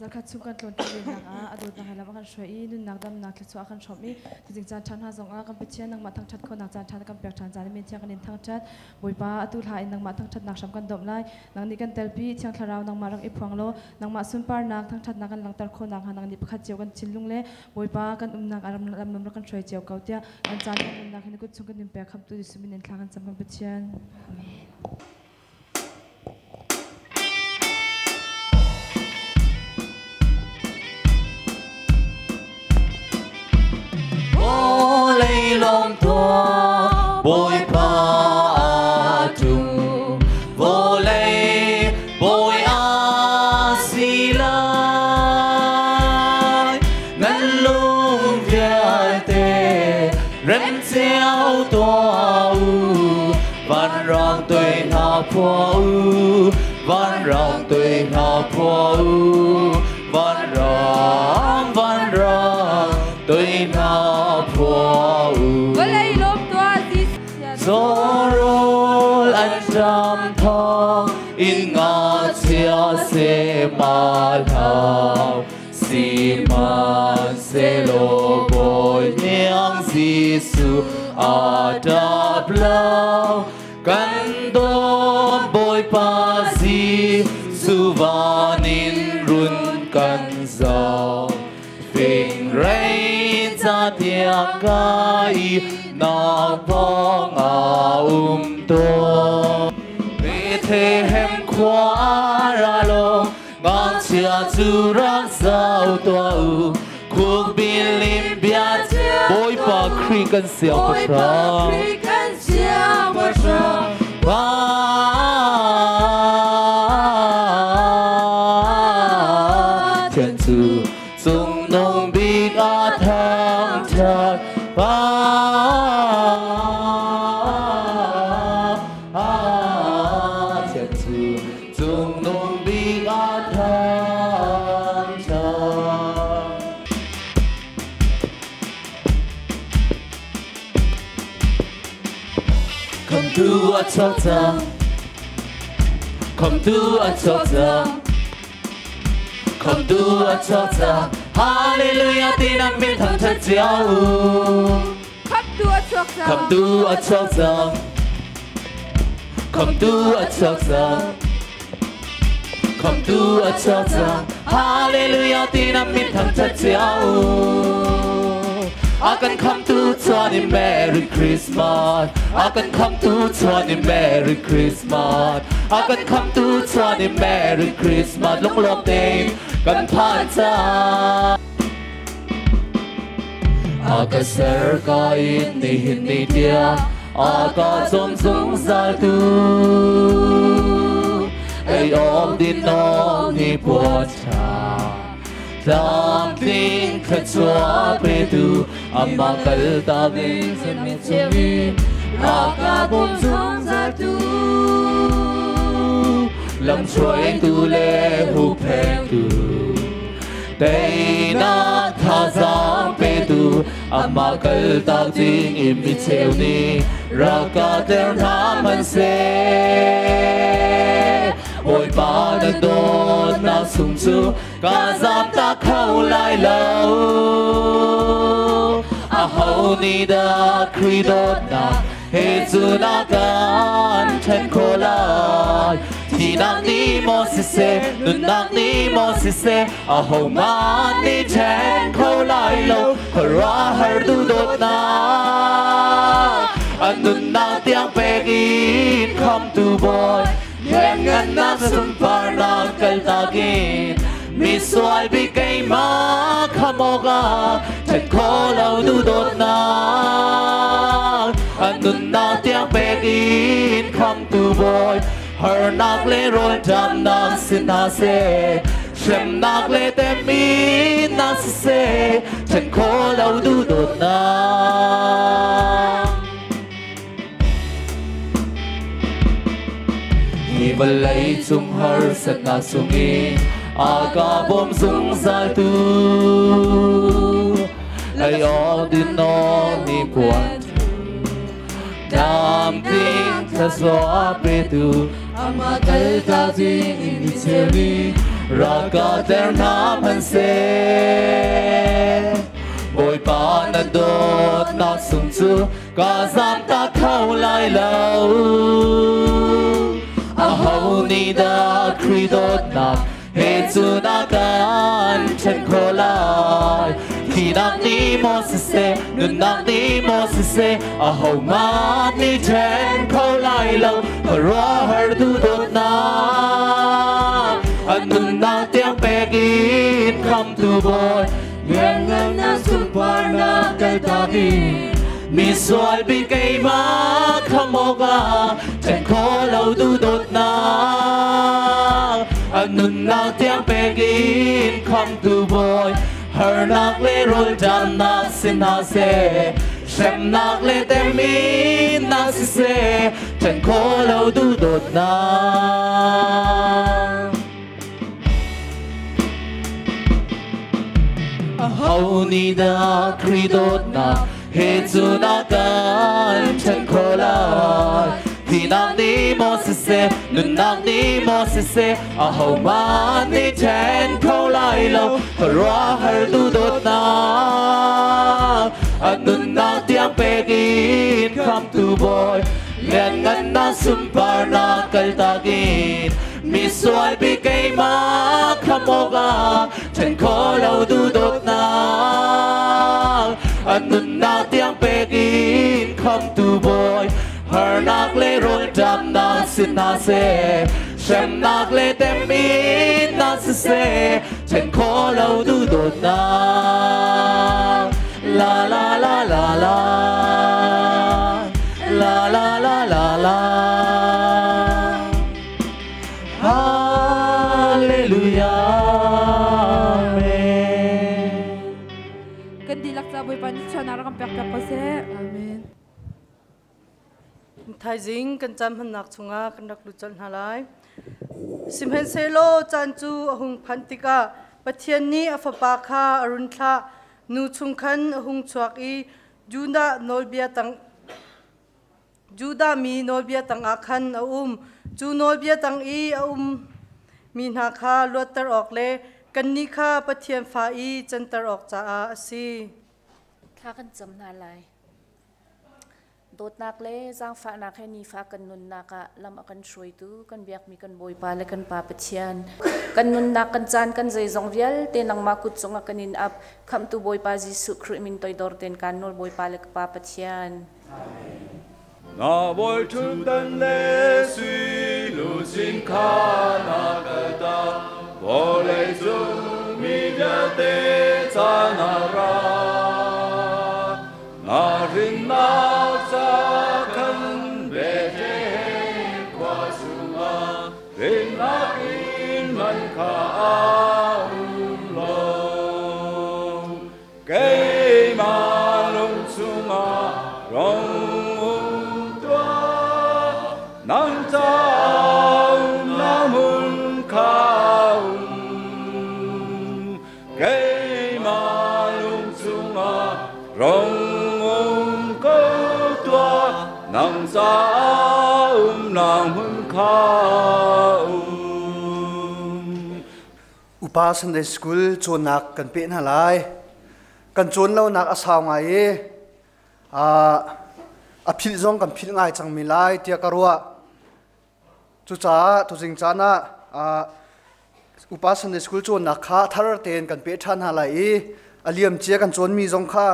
Zarhpi Cung kan tlon ti na adu na hala kan shoi nun nak dam nak chu akan shomi jing chan than ha zonga kan pichian nang ma thang that ko nak chan than kan pek than jan min thiang kan in thang that boipa atu lai nang ma thang that nak sam kan dom lai nang ni kan telpi thiang tharau nang marang iphuang lo nang ma sun par nak thang that nak kan lang tar kho nak hanang ni pakhat cheu kan chinlung le boipa kan nak aram lam kan shoi cheu kautia kan chan kan nak ni ku chung kan nim pek kham tu sumin thang kan sam kan pichian amen. Long tua bôi pa tung vô lây bôi a si lai ngân lung việt tê rem treo tua u văn rong tuổi na phua u văn rong tuổi na phua u văn rong tuổi na phua u Zorol an jam thong in nga chia se ma thao si man se lo boy nyang Giêsu a đáp lao kan do boy pa Giêsu vanin run kan zao phình rain ra tiếng gai na bong to về thế hem khóa ra lo ngang chia chu rang sao to cuộc bin lim biat boy pa kri kan siao pa sa thiên chủ dung nông bi a thang thang Come to a chota, come to a chota, come to a chota. Hallelujah, tin anh biết thằng thật giàu. Come to a chota, come to a chota, come to a chota, come to a chota. Hallelujah, tin anh biết thằng thật giàu. I can come to Tony Merry Christmas. I can come to Tony Merry Christmas. I can come to Tony Merry Christmas. Lúc lộp tên cần phan cha. I can share ka in ni hin ni dia. I can zum zum zal tu. Ay om din om ni po cha. Tam ting khát xóa bê tu, amma kal ta vinh sen mi chemi, raka bom song za tu, lam chuối tu le hu phèn tu, tay na tha giang bê tu, amma kal ta vinh im mi chemi, raka ter tham man se. Ôi ba đã đốt na sung su cả giam ta khâu lại lâu a hậu ni đã khui đốt na hết zu na gan chân khô lại thì nang ni mo se nun nang ni mo se a hậu man ni chân khâu lại lâu ra har du đốt na an nun nang tiếng pegin come to boy Yen ngan na sumpar na kaltagin mi soal bi kay ma kamoga chen ko lau du dot na anun na tiang pegin come to boy her nak le ron jam nak sin na se shem nak le tem mi na se chen ko lau du dot na Và lấy chung har sat na sungi aga bom sung zal tu ai o din no ni puan dam ting sa so ape tu ama kal ta jing in chemi Raka der nam han se Bồi ba na đốt na sung chu Cả giam ta thâu lại lâu A hầu ni da kri đốt na He chu na kan chen khô lại Thì nang ni mo se se Nun nang ni mo se se A hầu ma ni chen khô lại lâu Và ra har du đốt na A nun nang tiếng bè gin Come to boy Nguyện ngân na super na kal ta gin Mi xoay bi cây má khăm ô ga Chen khô lâu du đốt na Nun nang tiếng bè gin Come to boy Her nak le rol jam nak sin na se Shem nak le tem min nak si se Chen khô lâu du đốt na Hầu ni da kri đốt na He chu na kan chen khô lại Thì nang ni mo se se Nun nang ni mo se se A hầu ma ni chen khô lại lâu Ra har du đốt na A nun nang tiếng bè gin Come to boy Liên ngân na sum par na kal ta gin Mi xoay bi cây má khăm ô ga Chen khô lâu du đốt na A nun nang tiếng bè gin Come to boy Her nak le rol jam na sin na se Shem nak le tem min na se se Chen khô lâu du đốt na La la la la la La la la la la Hallelujah Amen Kan dilak sa boy pan cha na ram pek pek ko se amen Thai zing kan cham pumhnak chunga kan rak lu chon halai Simhen selo chan chu ahung phantika pathian ni afapa kha arun tha nu chung khan ahung chuak I Juda mi nolbia tang akhan Chu nolbia tang I min ha kha luatar ok le kan ni kha pathian fa I chantar ok cha a asi Kha kan cham na lai Dot nak le zang fa nak he ni fa kan nun naka lam akan shroi tu kan biak mi kan boy pa le kan pa pathian kan nun nak kan chan kan zai zong vial te nang ma kut chonga kanin up kham tu boy pa Jesu Christ min toy dor ten kan nol boy pa le pa pathian Na boy tum dan le sui lu sin kha na ka ta bo le zu mi ja te cha na ra na rin na sa kan be te kwa su ma rin na in man kha lo ke ma lung su ma rong Nang tao namun kaum Kay malung sunga Rong câu tua Nang sao namun kaum Upa Sunday School chon nak kan pe na lai kan chon lo nak asaw ngai a phil zong kan phil ngai chang mi lai tia karua chu cha tu jing cha na Upa Sunday School chon nak kha thar ten kan pe than ha lai aliam chia kan chon mi zong kha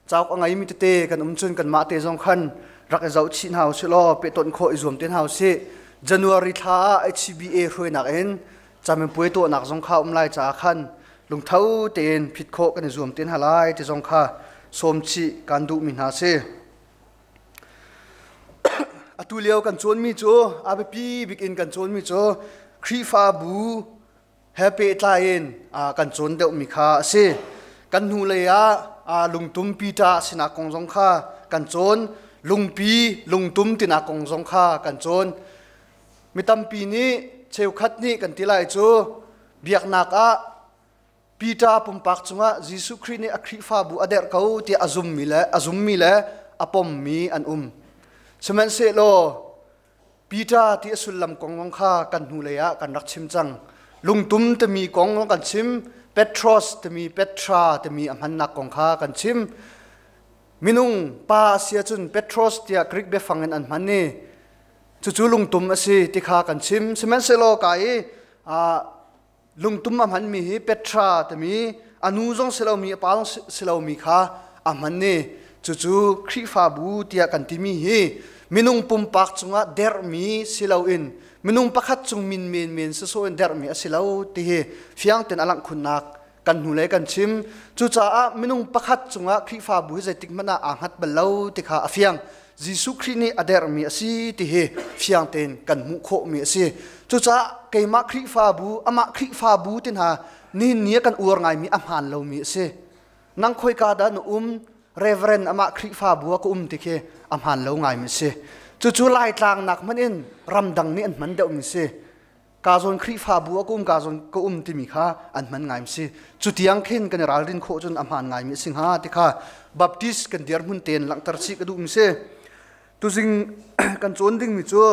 chawk angai mi te kan chun kan ma te zong khan rak zau chin hau chilo pe ton kho izom ten hau se January tha HCBA hroi nak en chamen pui to nak zong kha lai cha khan lung thau ten phit kho kan zoom ten halai te zong kha som chi kan du min ha se atuliao kan chon mi cho abepi bikin kan chon mi cho khri fa bu happy tlain kan chon deuh mi kha se kan hu le a lungtum pi ta sina kong zong kha kan chon lungpi lungtum tina kong zong kha kan chon mitam pi ni cheu khat ni kan tilai chu biak nak a pita pumpak chunga Jesu Christ ni akhri fa bu ader kau ti azum mi le apom mi an semen se lo pita ti sulam kong kha kan hu le ya kan rak chim chang lungtum te mi kong kan chim Petros te mi Petra te mi amhannak kong kha kan chim minung pa sia chun Petros tia Greek be fangen an manni chu lungtum asi ti kha kan chim semen selo kai lungtum amhan mi hi Petra te mi anu jong selo mi pa selo mi kha amhanni chu khri fa bu tia kan ti mi hi minung pumpak chunga der mi silo in minung pakhat chung min so in der mi asilo ti hi fiang ten alang khunnak kan hu le kan chim chu cha a minung pakhat chunga khri fa bu zai tik mana angat balo ti kha afiang Jisu Christ ni ader mi asi ti he fiang ten kan mu kho mi asi chu cha ke ma khri fa bu ama khri fa bu tin ha ni nia kan ur ngai mi amhan lo mi asi nang khoi ka da no reverend ama khri fa bu ko ti khe amhan lo ngai mi si chu lai tlang nak manin ramdang ni an man deuh mi si ka zon khri fa bu ko ka zon ko ti mi kha an man ngai mi si chu tiang khen kan ral rin kho chun amhan ngai mi sing ha ti kha Baptist kan der mun ten lang tar chi ka du mi si tu zing kan chon ding mi chu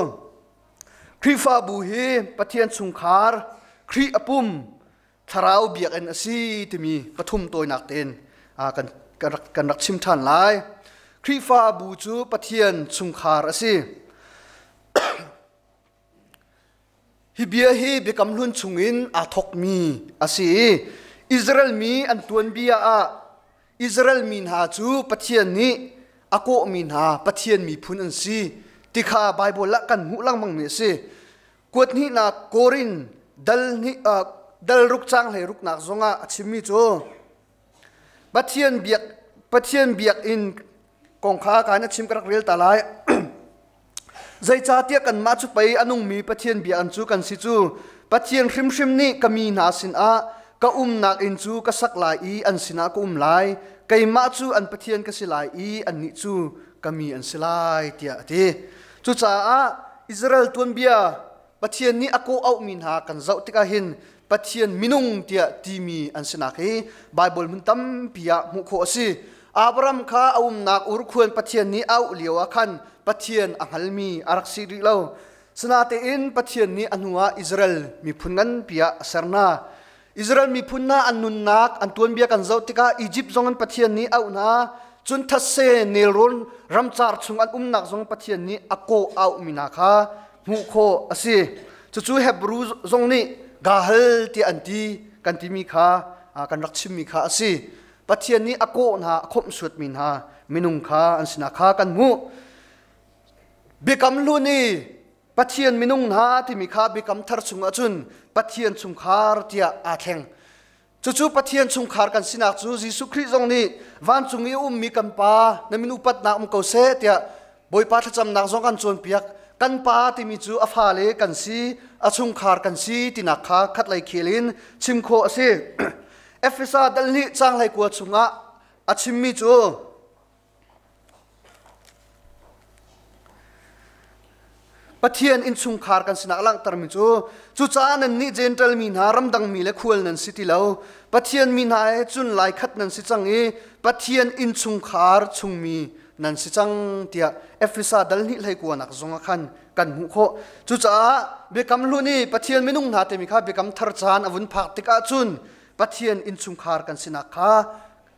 khri fa bu hi pathian chung khar khri apum tharau biak an asi ti mi pathum toy nak ten kan rak chim than lai khri fa bu chu pathian chung khar asi hi bia hi bekam lun chungin a thok mi asi Israel mi an tuan bia a Israel min ha chu pathian ni ako min ha pathian mi phun an si tikha Bible la kan mu lang mang mi si kwat ni na korin dal ruk chang le ruk nak zonga achimi chu pathian biak in kong kha ka na chim karak rel talai zai cha tia kan ma chu pai anung mi pathian biak an chu kan si chu pathian hrim ni kami na sin a ka nak in chu ka sak lai I an sina ko lai kai ma chu an pathian ka silai I an ni chu kami an silai tia ti chu cha a Israel tuan bia pathian ni ako au min ha kan zau tika hin pathian minung tia ti mi an sina khi Bible mun tam pia mu kho si Abraham kha nak ur khuan pathian ni au liawa khan pathian angalmi arak siri lo sanate in pathian ni anua Israel mi phungan pia sarna Israel mi phunna annun nak antun bia kan zautika Egypt zongan pathian ni au na chun thase nelron ramchar chungan nak zong pathian ni ako au mina kha mu kho asi chu Hebrew zong ni gahal ti anti kan ti mi kha kan rakchim mi kha asi pathian ni ako na khom suat min ha minung kha an sina kha kan mu bekam lu ni pathian minung na ti mi kha bekam thar chunga chun pathian chung khar tia a thleng chu pathian chung khar kan sina chu Jisu Christ zong ni van chung I mi kan pa na minu pat na ko se tia boi pa thacham nak zong kan chon piak kan pa ti mi chu afa le kan si a chung khar kan si ti na kha khat lai khelin chim kho ase Efesa dal ni chang lai ko chunga a chim mi chu pathian in chung khar kan sina lang tar mi chu cha nan ni gentle min haram dang mi le khul nan city lo pathian min ha chun lai khat nan si chang e pathian in chung khar chung mi nan si chang tia Efesa dal ni lai ko nak zonga khan kan mu kho chu cha bekam lu ni pathian minung na te mi kha bekam thar chan avun phak tika chun pathian in chung khar kan sina kha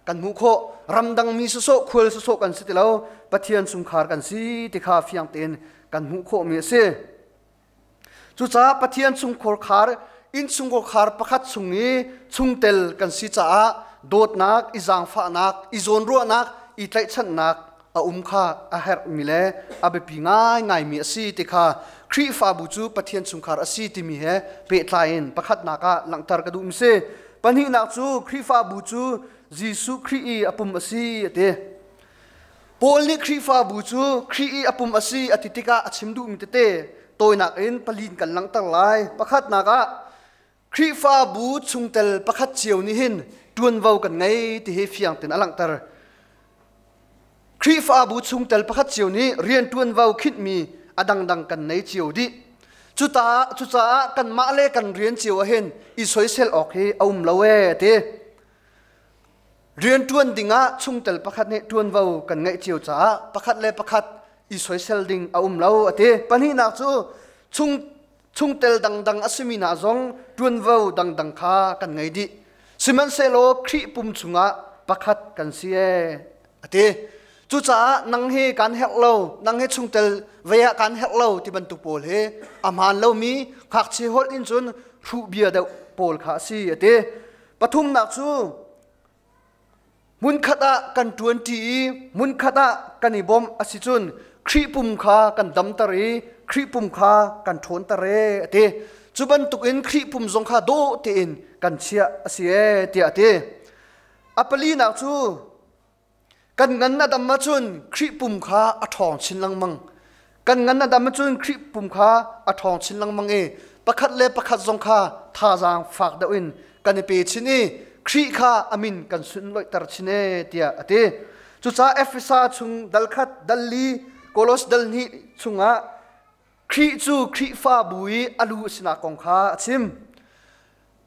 kan mu kho ramdang mi so khul so kan si lo pathian chung khar kan si ti kha fiang ten kan mu kho mi se chu cha pathian chung khor khar in chung khor khar pakhat chungi chungtel kan si cha dot nak izang fa nak izon ro nak I tlai chan nak a kha a her mi le a be pi ngai mi si ti kha khri fa bu chu pathian chung khar asi ti mi he pe tlain pakhat naka langtar ka dum se pani nak chu khri fa bu chu Jisu Christ I apum asi ate Paul ni khri fa bu chu khri I apum asi atitika achimdu mi te toy nak in palin kan lang tar lai pakhat naka khri fa bu chungtel pakhat chiu ni hin tuan vau kan ngai ti he fiang ten alang tar khri fa bu chungtel pakhat chiu ni rian tuan vau khit mi adang kan nei chiu di chu cha kan ma le kan rian chiu a hen I soi sel ok he lawe te rian tuan dinga chungtel pakhat ne tuan vau kan ngai chiu cha pakhat le pakhat I soi sel ding lo ate pani nak chu chung tel dang asimina zong tuan vau dang kha kan ngai di siman selo khri pum chunga pakhat kan sie ate chu cha nang he kan hello nang he chung tel veya kan hello ti ban tu pol he amhan lo mi khak chi hol in chun thu bia da pol kha si ate pathum nak chu mun khata kan 20 mun khata kan ibom asichun khri pum kha kan dam tari khri pum kha kan thon tare ate chuban tukin khri pum zong kha do te in kan chia asie ti ate apali nak chu kan ngan na dam ma chun khri pum kha athong chin lang mang kan ngan na dam ma chun khri pum kha athong chin lang mang e pakhat le pakhat zong kha tha jang fak da in kan pe chini khri kha amin kan sun loi tar chine tia ate chu cha efesa chung dalkhat dalli kolos dalni chunga khri chu khri fa bui alu sina kong kha achim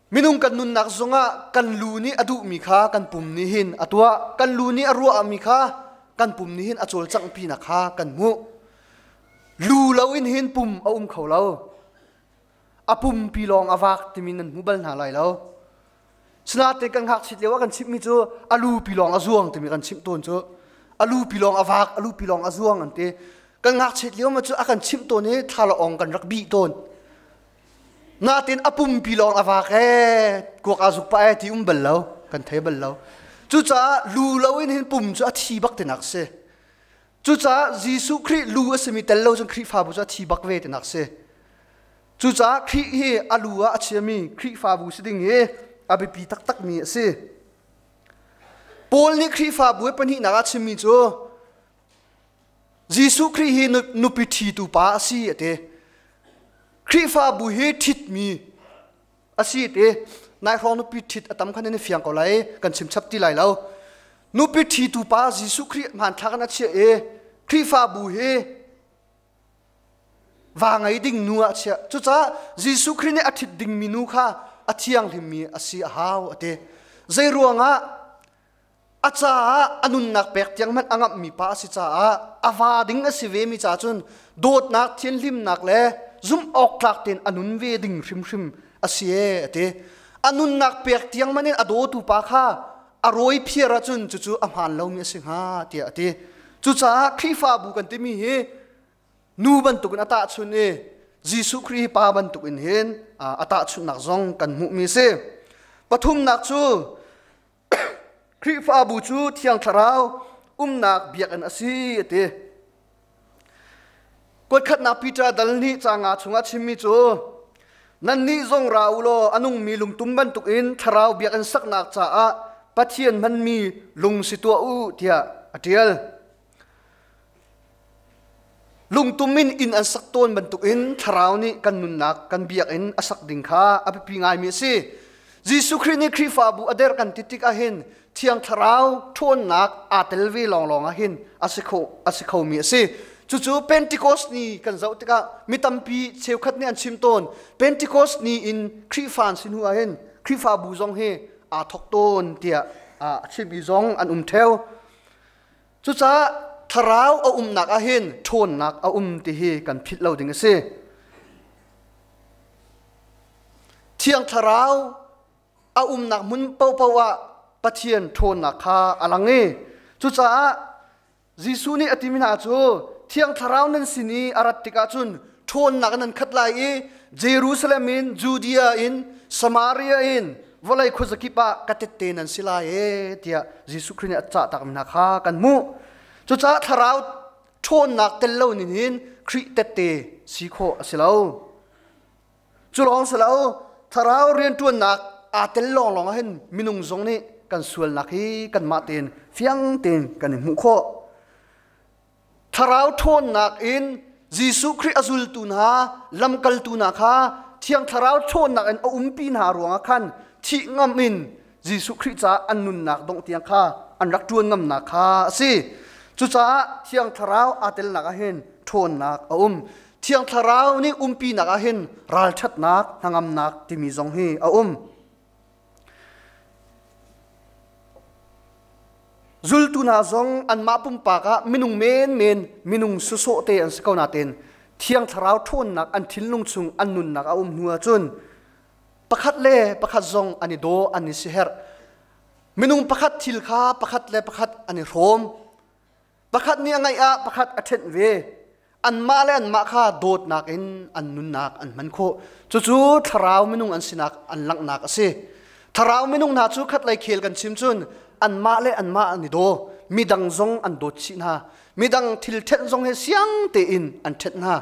minung kan nun nak zonga kan lu ni adu mi kha kan pum ni hin atwa kan lu ni arua mi kha kan pum ni hin achol chang pi na kha kan mu lu lo in hin pum a kho lo apum pi long awak timin an mubal na lai lo snate kan hak chit lewa kan chip mi chu alu pi long azuang timi kan chip ton chu alu pi long awak alu pi long azuang ante kan hak chit lewa ma chu akan chip ton ni thala ong kan rak bi ton natin apum pilong avak kuak azuk pa ti bal lo kan thei bal lo chu cha lu lo in hin pum chu athi bak te nak se chu cha jisu khri lu asmi tel lo jong khri fa bu chu athi bak ve te nak se chu cha khri hi alua achemi khri fa bu siding he abi pi tak mi se pol ni khri fa bu pani na achemi chu jisu khri hi nu pi thi tu pa si ate khri fa bu he thit mi asi te nai rong nu pi thit atam khan ne fiang ko lai kan chim chap ti lai lo nu pi thi tu pa jisu khri man thak na che e khri fa bu he wa ngai ding nu a che chu cha jisu khri ne athit ding mi nu kha athiang hlim mi asi haw ate zai ruanga acha anun nak pek tiang man angap mi pa si cha awa ding asi ve mi cha chun dot nak thien hlim nak le zum ok klak ten anun ve ding hrim asie ate anun nak pek tiang manin ado tu pa kha aroi phiara chun chu amhan lo mi sing ha ti ate chu cha khri fa bu kan ti mi he nu ban tu na ta chun e jisu khri pa ban tu in hen ata chun nak zong kan mu mi se pathum nak chu khri fa bu chu thiang tharau nak biak an asi ate koi khat na pita dalni changa chunga chimmi chu nan ni zong raulo anung mi lung tumban tuk in tharau biak an sak nak cha a pathian man mi lung situa u tia atial lung tumin in an sak ton ban tuk in tharau ni kan nun nak kan biak in asak ding kha api pi ngai mi si jisu khri ni khri fa bu ader kan titik a hin thiang tharau thon nak atel vi long a hin asikho mi si chu Pentecost ni kan zau tika mitampi cheu khat ni an chim ton Pentecost ni in khri fan sin hu a hen khri fa bu zong he a thok ton tia chibi zong an theo chu cha tharau a nak a hen thon nak a ti he kan phit lo ding se thiang tharau a nak mun pau wa pathian thon nak kha alange chu cha jisu ni atimina chu thiang tharau nan sini aratika chun thon nak nan khatlai e Jerusalem in Judea in Samaria in volai khozakipa katete nan sila e tia jisu khrin acha tak na kha kan mu chu cha tharau thon nak tel lo nin hin khri tete si kho asilo chu long salo tharau rian tuan nak a tel long hen minung zong ni kan sual nak hi kan ma ten fiang ten kan mu kho tharau thon nak in jisu khri azul tun ha lamkal tuna kha thiang tharau thon nak an pin ha ruanga khan thi ngam in jisu khri cha annun nak dong tiang kha an rak tuan ngam nak kha si chu cha thiang tharau atel nak a hen thon nak thiang tharau ni pi nak a hen ral that nak hangam nak timi zong hi Zultuna zong an mapum paka minung men minung suso te an sakaw natin thiang tharau thon nak an thil lung chung an nun nak a nuwa chun pakhat le pakhat zong ani do ani siher minung pakhat thil kha pakhat le pakhat ani rom pakhat ni angai a pakhat athen ve an ma le an ma kha dot nak in an nun nak an man kho chu tharau minung an sinak an lang nak ase tharau minung na chu khat lai khel kan chim chun an ma le an ma ani do midang zong an dot chi na midang thil then zong he siang te in an thet na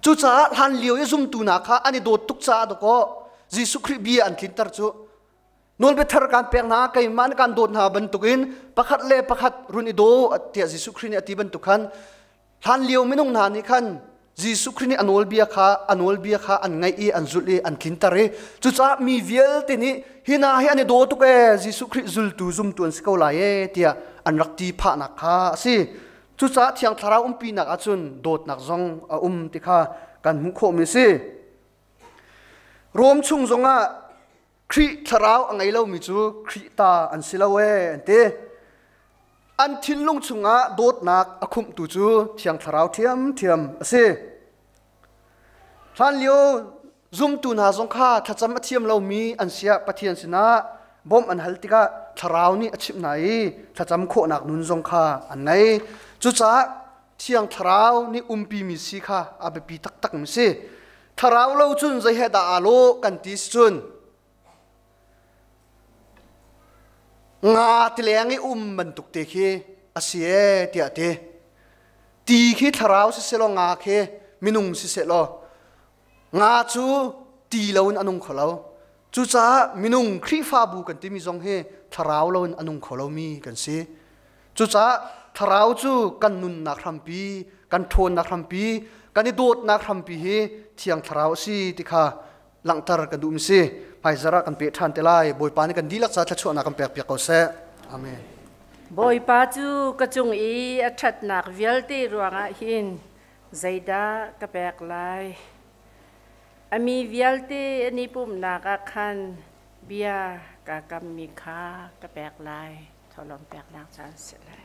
chu cha han liu ye zum tu na kha ani dot tuk cha do ko jisu khri bi an thin tar chu nol be thar kan pek na kai man kan dot na ban tukin pakhat le pakhat runi do atia jisu khri ni ati ban tukhan han liu minung na ni khan jisu khri ni anol bia kha an ngai e an zul e an thin tar e chu cha mi vial te ni hina hi ani do tu ke jisu khri zul tu zum tu an skau la e tia an rakti pha na kha si chu cha thiang thara pi nak a chun dot nak zong a ti kha kan mu kho mi si rom chung zonga khri tharau angai lo mi chu khri ta an silawe ante an thil lung chunga dot nak akhum tu chu thiang tharau thiam ase than lio zum tu na zong kha thacham athiam lo mi an sia pathian sina bom an haltika tharau ni achip nai thacham kho nak nun zong kha an ngai chu cha thiang tharau ni pi mi si kha abe pi tak mi se tharau lo chun zai he da alo kan ti chun nga tilengi man tuk te khi asie tia te ti khi tharau se selo nga khe minung si selo nga chu ti lon anung kholo chu cha minung khri fa bu kan ti mi zong he tharau lon anung kholo mi kan si chu cha tharau chu kan nun na khrampi kan thon na khrampi kan dot na khrampi he thiang tharau si ti kha langtar kan dum si pai zara kan pe than te lai boi pa ni kan dilak cha thla chona kan pek pek ko se amen boi pa chu ka chung i athat nak vial ti ruanga hin zaida ka pek lai ami vial ti ani pum na ka khan bia ka kam mi kha ka pek lai tholom pek nak chan se lai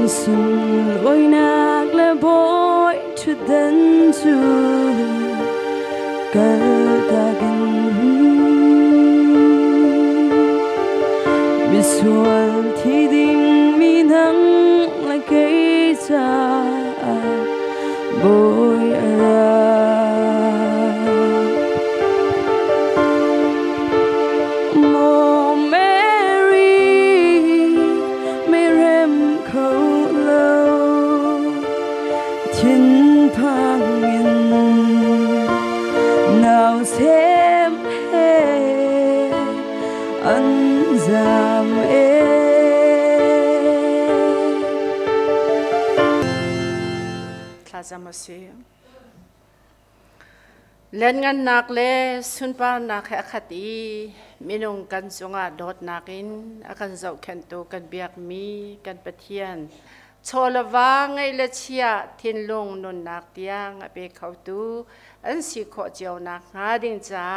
Sun oi nak le boy to den to gadagan miswal thi ding mi nang la kei cha boy ara len ngan nak le sun pa nak khati minung kan sunga dot nakin akan zau khan to kan biak mi kan pathian cholawa ngai le chia thin long nun nak tiang ape khau tu an si kho chiao nak nga ding cha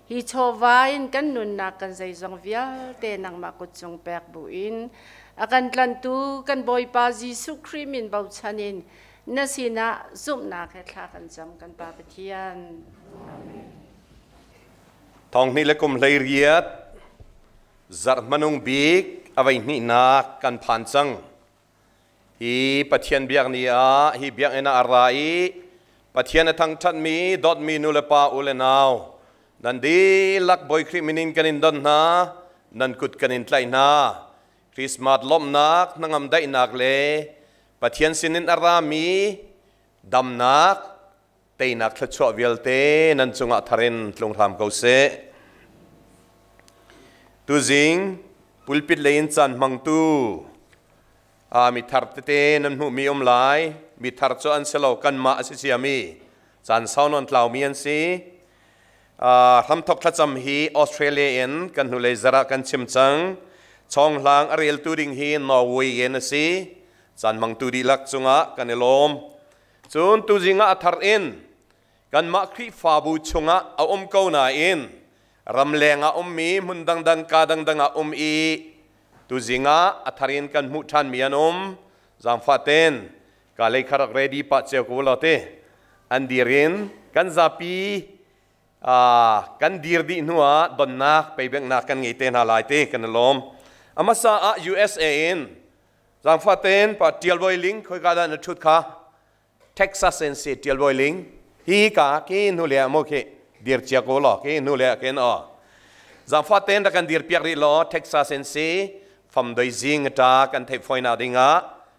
hi chowain kan nun nak kan zai zong vial te nang ma kut chung pek buin akan tlan tu kan boi pa jisu krimin bau chanin nasina zum na khe thla kan jam kan pa pathian thong ni le kum hlei riat zar manung bik avai ni na kan phan chang hi pathian biak ni a hi biak ena arai pathian thang that mi dot mi nu le pa ule naw dan di lak boy khri minin kanin don na nan kut kanin tlai na Christmas lom nak nangam dai nak le pathian sinin arami dam nak tei nak thachwa vialte nan chunga tharin tlung tham ko se tu zing pulpit lein chan mang tu a mi thar te nan hu mi lai mi thar cho an selo kan ma si siami chan saunon tlau mi an si tham thok thacham hi Australian kan hu le zara kan chim chang chong hlang ariel tu ding hi Norway en si chan mang tu di lak chunga kan elom จุนตุจิงะอัธรอินกันมาคริฟาบูชงะเอาเกาหนาอินรำแรงอามีมุนดังกาดังอีตุจิงะอัธรินกันมุทันมีอันจำฟาเตนกาเลยคารักเรดีปัจเจกุลาเตอันดีรินกันซาปีกันดีร์ดีนัวดอนนักไปเบ่งนักกันไงเตนหาลายเตกันลมอามาซาUSA อินจำฟาเตนปัจเจียลบอยลิงคอยการนัดชุดค่ะเท็กซัสเซนซีเจียลบอยลิงฮีกาเกนุเลียโมเคดีร์เจียโกลอเกนุเลียเกนจำฟาเตนดักันดีร์เปียริลอเท็กซัสเซนซีฟัมโดยซิงตากันเทปไฟนาดิงะ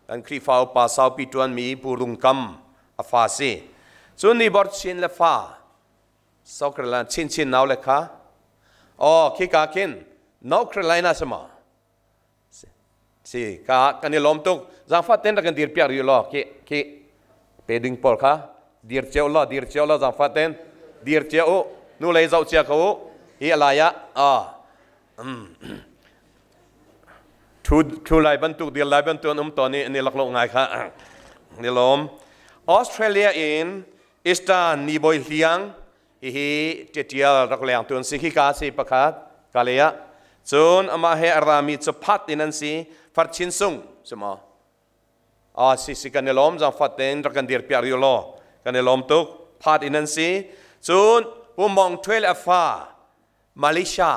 กันครีฟาวปาสาวปิตวนมีปูรุงกัมอาฟาซีส่วนนี้บอร์ชินเลฟ้าสาวเครลันชินนาวเลค่ะคิกาเกนนาวเครลันน่าสมาสิกากันนี่ล้มตุกจำฟาเตนดักันดีร์เปียริลอเคเปดิงปอลค่ะดีร์เจ้าละจำฟาเตนดีร์เจ้านู่เลยเจ้าเจ้าเขาฮีอะไรอะทูไลบันตุกเดียร์ไลบันตุนตอนนี้นี่หลักโลกไงค่ะนี่ล้มออสเตรเลียอินอิสตานนีบอยเลียงฮีเจียรักเลียงตุนสิกิกาสิประคาดกาเลียจนอามาเฮอารามีจะพัดอินันสิฟัดชินซุงใช่ไหมสิกันนี่ล้มจำฟัดเต็นรักกันเดียร์เปียริโลกันนี่ล้มตุกพัดอินันสิจนปูมองทเวลฟ้ามาเลเซีย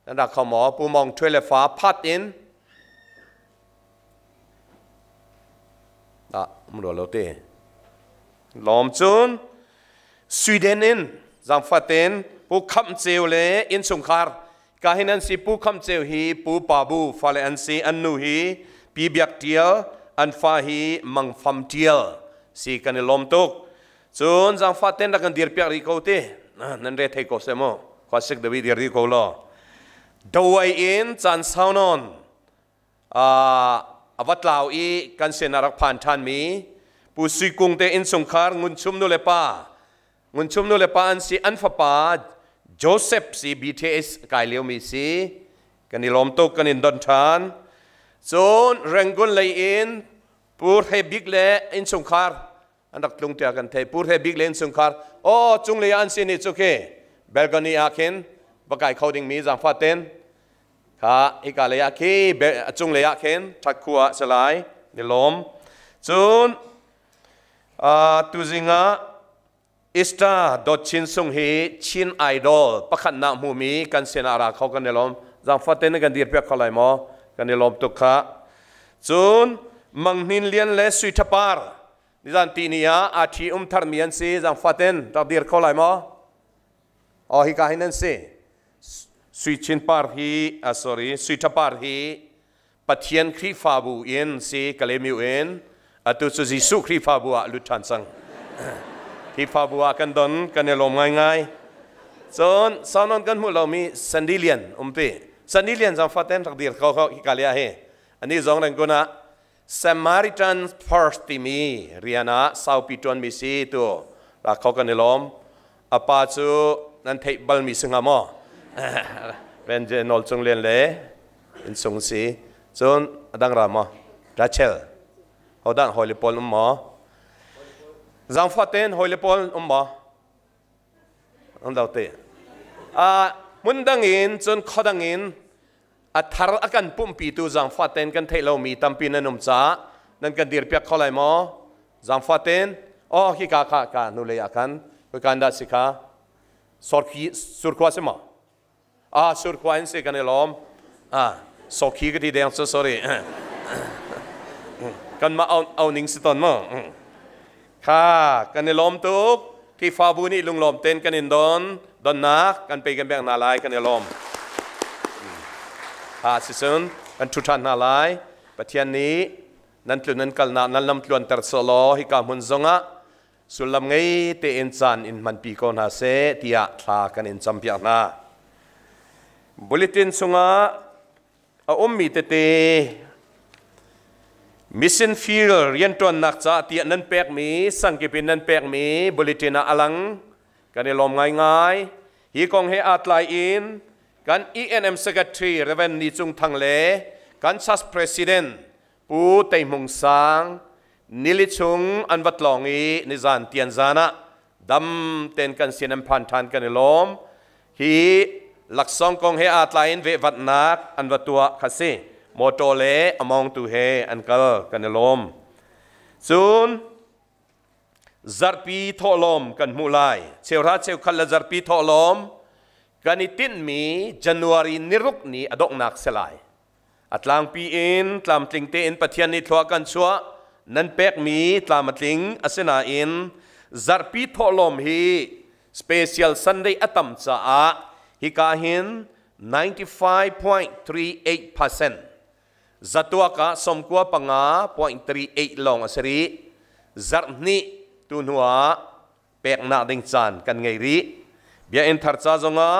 นั่นรักเขาหมอปูมองทเวลฟ้าพัดอินมันรัวเราเตะล้อมจนสวีเดนอินจำฟัดเต็นปูคำเจียวเลยอินสงครามกาหินันสิปูคำเจียวฮีปูปาบูฟาเลอันซีอันนูฮีปีเบียกเทียลอันฟ้าฮีมังฟัมเทียลสิกันล้อมตุกจนจำฟัดเต็นรักกันเดียร์เปียริโกเตนั่นเรทให้โกเซโมควาสิกเดวิเดียริโกลอดวยอินจันสาวนนอวัตลาวอีกันเสนารักผ่านทันมีผู้สุกุงเตอินสงครามงุนชุมโนเลปาอันสีอันฟาปาโจเซฟสี BTS กายเลียวมีสีกันนิลอมตุกกันนินดอนทานโซนแรงกุนเลยอินผู้เฮบิกเลอินสงครามอันดักลงเตียกันเทผู้เฮบิกเลอินสงครามจุงเลยอันสีนี่โอเคเบลกานีอาเคนปากายเขาดิ่งมีจำฟาเตนข้าอีกาเลยคีจุงเลยเข็นทักขัวสลายนิลมจุนตุจิงะอิสตาดดชินซุงฮีชินไอดอลประคันนามูมีกันเสนาราเขากันนิลมจำฟัดเตนกันดีเปียกเขาไหลมอกันนิลมตุกข้าจุนมังนินเลียนเลสุยทปาร์นิจันตีนียอาทีทาร์มีอันซีจำฟัดเตนตักดีเขาไหลมอฮิกาฮินันซีสุยชินปาร์ฮีสุยทปาร์ฮีปัทยันครีฟาบูเอ็นซีกะเลมิวเอ็นตุสุจิสุครีฟาบัวลุทันสังครีฟาบัวกันดอนกันเนลมง่ายส่วนสาวนนกันมุเรามีซันดิเลียนเปซันดิเลียนจำฟัดเต็นทักดีเขาฮิกาเลียเฮอันนี้จงเรื่องกุนะSamaritan first ที่มีเรียนะสาวปิตวนมีสีตัวรักเขากันเนลมอาปาจูนั่นเทบัลมีซึ่งหามอเป็นเจนอลจงเลียนเลยเป็นสงสีจนดังรามอราเชลเขาดังฮอยลิปอลหมอจำฟัดเต็นฮอยลิปอลหมออันดาวเตมุนดังอินจนเขาดังอินอัฐารกันปุ่มปีตูจำฟัดเต็นกันเทเรามีตั้มปีนันนุ่มจ้านั่นกันดีร์เปียกเขาไหลมอจำฟัดเต็นฮิกานุเลยกันไปกันดัสิกาสุรควาสิมาสุรควาอินสิกันเอลอมสกีก็ที่เดียงsorry กันมาเอาหนิงสิตอนมั้งค่ะกันเอลอมตุกที่ฟาบูนี่ลุงลอมเต้นกันอินดอนนักกันไปกันแบ่งนาลายกันเอลอมสิสุนกันทุทันนาลายปะเทียนนี้นั่นตลุนันกัลนานั่นลำตลวนตรสโลฮิกามุนซงะสุลำไงเตอินซันอินมันปีกอนฮาเซที่อาทากันอินซัมพิอานาบุลเลตินสงะมีเตมิสซินฟิลเรียนตัวนักจ้าที่นั่นแปลกมีสังเกตเป็นนั่นแปลกมีบุลเลตินอลังกันในลมง่ายฮีกองเฮอาตไลอินกัน ENM Secretary เรเวนนีจุงทังเลกันชัส President ปูเตยมงสัง นิลิชุงอันวัดลองอีนิจานเตียนจานะดำเต็นกันเสียนพันธานกันล้อมฮีหลักสองกองเฮอาตไลน์เววัดนักอันวัดตัวคาซีโมโตเลอมองตูเฮอันกัลกันล้อมซูนZarhpi ทอลมกันมูไลเชวราเชวคัลZarhpi ทอลมกันนิตินมีJanuary นิรุกนี้อดอกนักเสลายอัตลางปีอินตามติงเตอินปะเทียนนิทวกันชัวนันเป็กมีตามติงอาเซนาอินZarhpi ทอลมฮี Special Sunday อัตัมจ้าฮิกาหิน 95.38% จัตัวกะสมกัวปังา 0.38 ลองอสรีZarhniตุนหัวเป็กนาดิงจานกันไงรีเบียอินทัรซาจงะ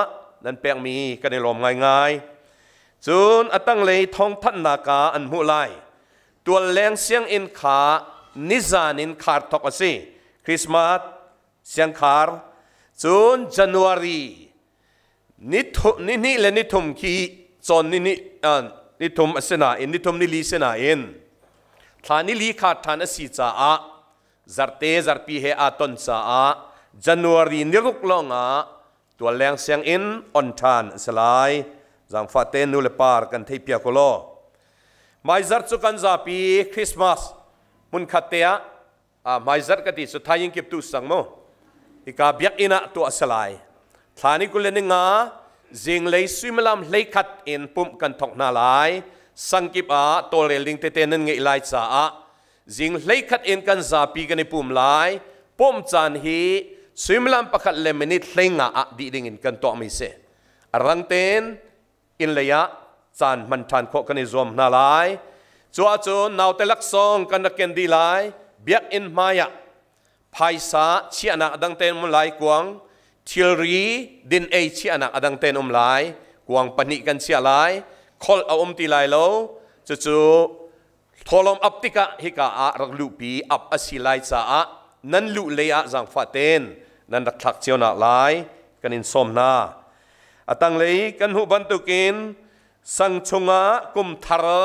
นั่นเป็กมีกันในลมง่ายๆจูนอตั้งเลยทองทันนากาอันมุไลตัวแรงเสียงอินขานิจานินคาร์ทอกสิคริสต์มาสเสียงคาร์จูนJanuary นี่และนิทุมขีจนนิทุมเสนาอินนิทุมนิลีเสนาอินทานิลีขาดทานอสีจ้าZarhpi he aton sa January niruk longa tua leng siang in on than selai jang faten nu le par kan thei pia kolo mai zar chu kan Zarhpi Christmas mun khatea mai zar ka ti su thayin kip tu sangmo ika biak ina tu asalai thani kuleninga zing lei suimalam lei khat in pum kan thok na lai sangkip tole ling te ten ngai lai cha zing lei khat in kan Zarhpi kan ipum lai pom chan hi swimlam pakhat le minute hlenga di ding in kan to mi se arang ten in leya chan man than kho kan izom na lai chua chu naw te lak song kan na ken di lai biak in maya phaisa chiana adang ten mun lai kuang thilri din ei chiana adang ten lai kuang pani kan chia lai khol a ti lai lo chuทอลมอัปติกะฮิการักลูปีอับอสิไลซานั้นลุเลียจังฟาเตนนั้นรักทักเชียวนักไลกันอินสมนาตั้งเลยกันหูบันตุกินสังชงะกุมทาระ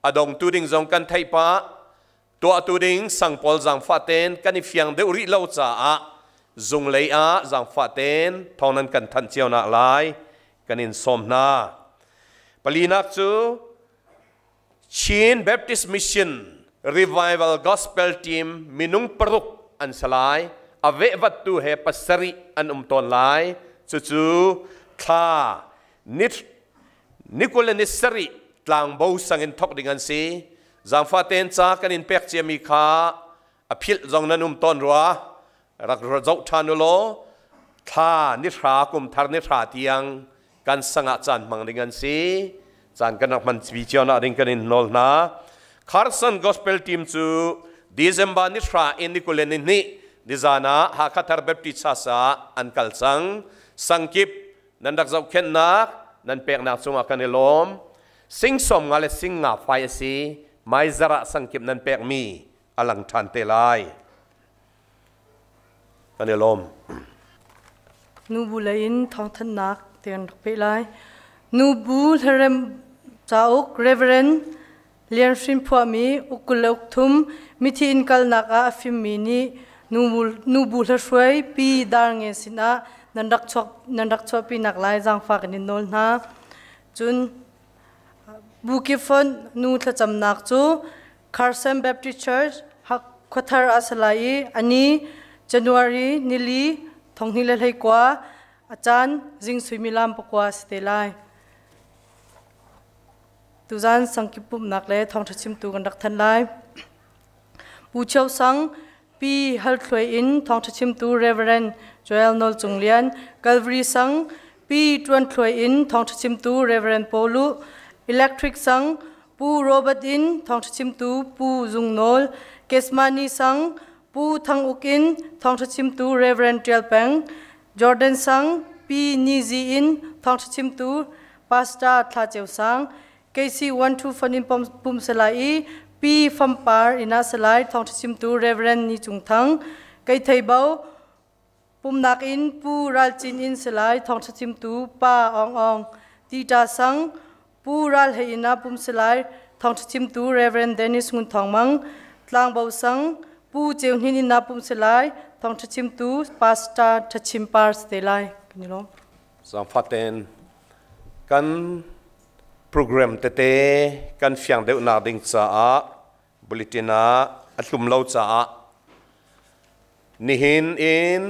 อดงตูดิงจงกันไทยปะตัวตูดิงสังปอลจังฟาเตนกันอิฟยังเดอุริเลวจ้าจงเลยจังฟาเตนทองนั้นกันทันเชียวนักไลกันอินสมนาปลีนักจูChin Baptist Mission Revival Gospel Team minung peruk an salai ave vatu he pasari an ton lai chu kha nit nikole nisari tlang bo sangin thok dingan si jang faten cha kanin pek chemi kha aphil jong nanum ton ruwa rak rojau thanulo kha nithra kum thar nithra tiang kan sanga chan mang dingan siจานกันนักมันวิจารณ์ดิ่งกันอินนอลนาคาร์สันกอสเปลทีมจูดิเซมบานิทราอินดิคุเลนินีดิจานาฮาคาทาร์เบปติชาสาอันกัลซังสังกิปนันดักเจ้าเข็นนักนันเปกนักสุงอากันในลมสิงสมงาเลสิงงาไฟสีไม่จระสังกิปนันเปกมีอลังทันเตลัยกันในลมนูบุเลนทองทันนักเตียนเปลัยนูบูเทเรมจ้าอุกเรเวเรนเลียนฟินพัวมีอุกุลอุกทุมมิทีอินกัลนักอาฟิมมีนีนูบูเทช่วยปีดาร์เงสินะนันดักชวปีนักไล่จังฝากนินโนลนะจุนบุกิฟอนนูทจำนักจูคาร์เซน Baptist Church ฮักควทาร์อาสลายอันนี้ January นิลีทองนิเลให้กว่าอาจารย์จิงสุยมิลามปกว่าสเตลัยตุจานสังกิปุมนักเล่ทองทัชิมตูกันดักทันไลบูเชียวสังปีฮัลทวยอินทองทัชิมตูเรเวเรนโจเอลโนลจงเลียนกัลวรีสังปีตวนทวยอินทองทัชิมตูเรเวเรนโปลูอิเล็กทริกสังปูโรเบิร์ตอินทองทัชิมตูปูจุงโนลเกสมานีสังปูทังอุกินทองทัชิมตูเรเวเรนเจลเปงจอร์แดนสังปีนีซีอินทองทัชิมตูปาสตาทาเจวสังKC12 ฟันินปุ่มสลายปีฟัมปาร์อินาสลายทองชิมตูเรเวเรนนิจุงทังไกไทยเบาปุ่มนักอินปูรัลจินอินสลายทองชิมตูป้าองตีตาสังปูรัลเฮอินาปุ่มสลายทองชิมตูเรเวเรนเดนิสมุนทองมัง Thang bao sang pu cheu ni na pum selai Thawngtthachim tu Pastor Thachim par stelai kanilo Sang faten kan program tete kan fiang deuh na ding cha a bulletina atlum lo cha a nihin in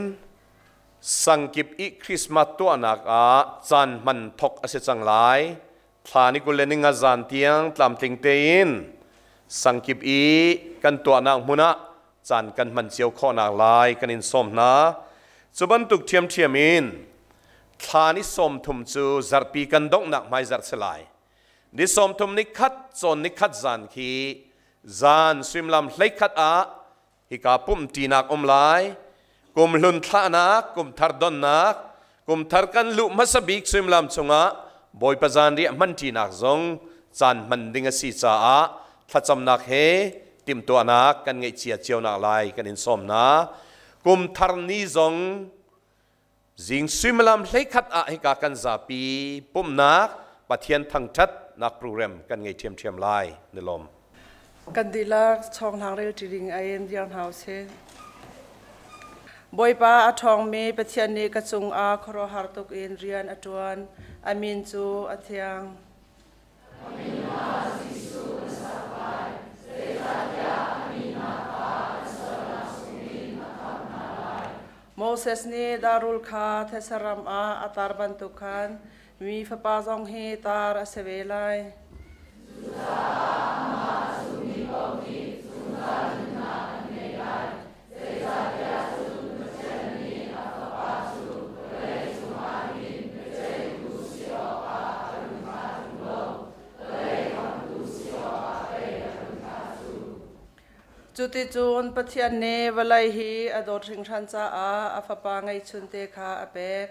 sangkip I Christmas to anak a chan man thok ase changlai thani kulening a zan tiang tlam ting te in sangkip I kan to anak muna chan kan man chiao kho nak lai kan in som na chuban tuk thiam thiam in thani som thum chu zarpi kan dong nak mai zar selai ni som thum ni khat chon ni khat zan khi zan swimlam hlei khat a hi ka pum ti nak lai kum lun thla nak kum thar don nak kum thar kan lu masabik swimlam chunga boy pazan ri man ti nak zong chan man ding a si cha a thacham nak he tim to anak kan ngei chia chiao nak lai kan in som na kum thar ni zong zing swimlam hlei khat a hi ka kan Zarhpi pumhnak pathian thangthat nak program kan ngei thiam thiam lai nilom kan dilak chong hang rel tiring ayen diang house boy pa athong me pathian ni ka chung a khoro har tok in rian atwan amin chu athiang Moses ni darul kha thesaram a atar bantukan mi fapa zong he tar asevelai Chuti chun pathian ne walai hi ador thing than cha a afapa ngai chunte kha apek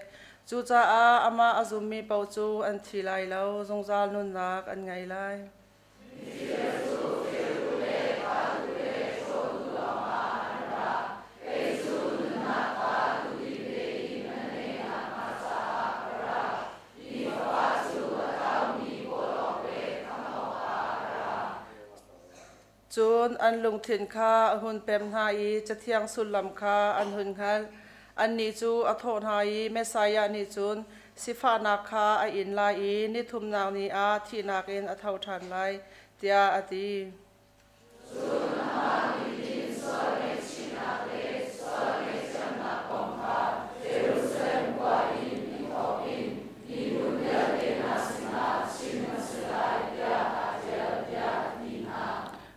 chu cha a ama azumi pau chu an thilai lo zongjal nun nak an ngai lai Chun an lung thin kha hun pem hai chathiang sulam kha an hun khal an ni chu athon hai Messiah ni chun sifana kha a in lai ni thum naw ni a thi nak in a thau than lai tia ati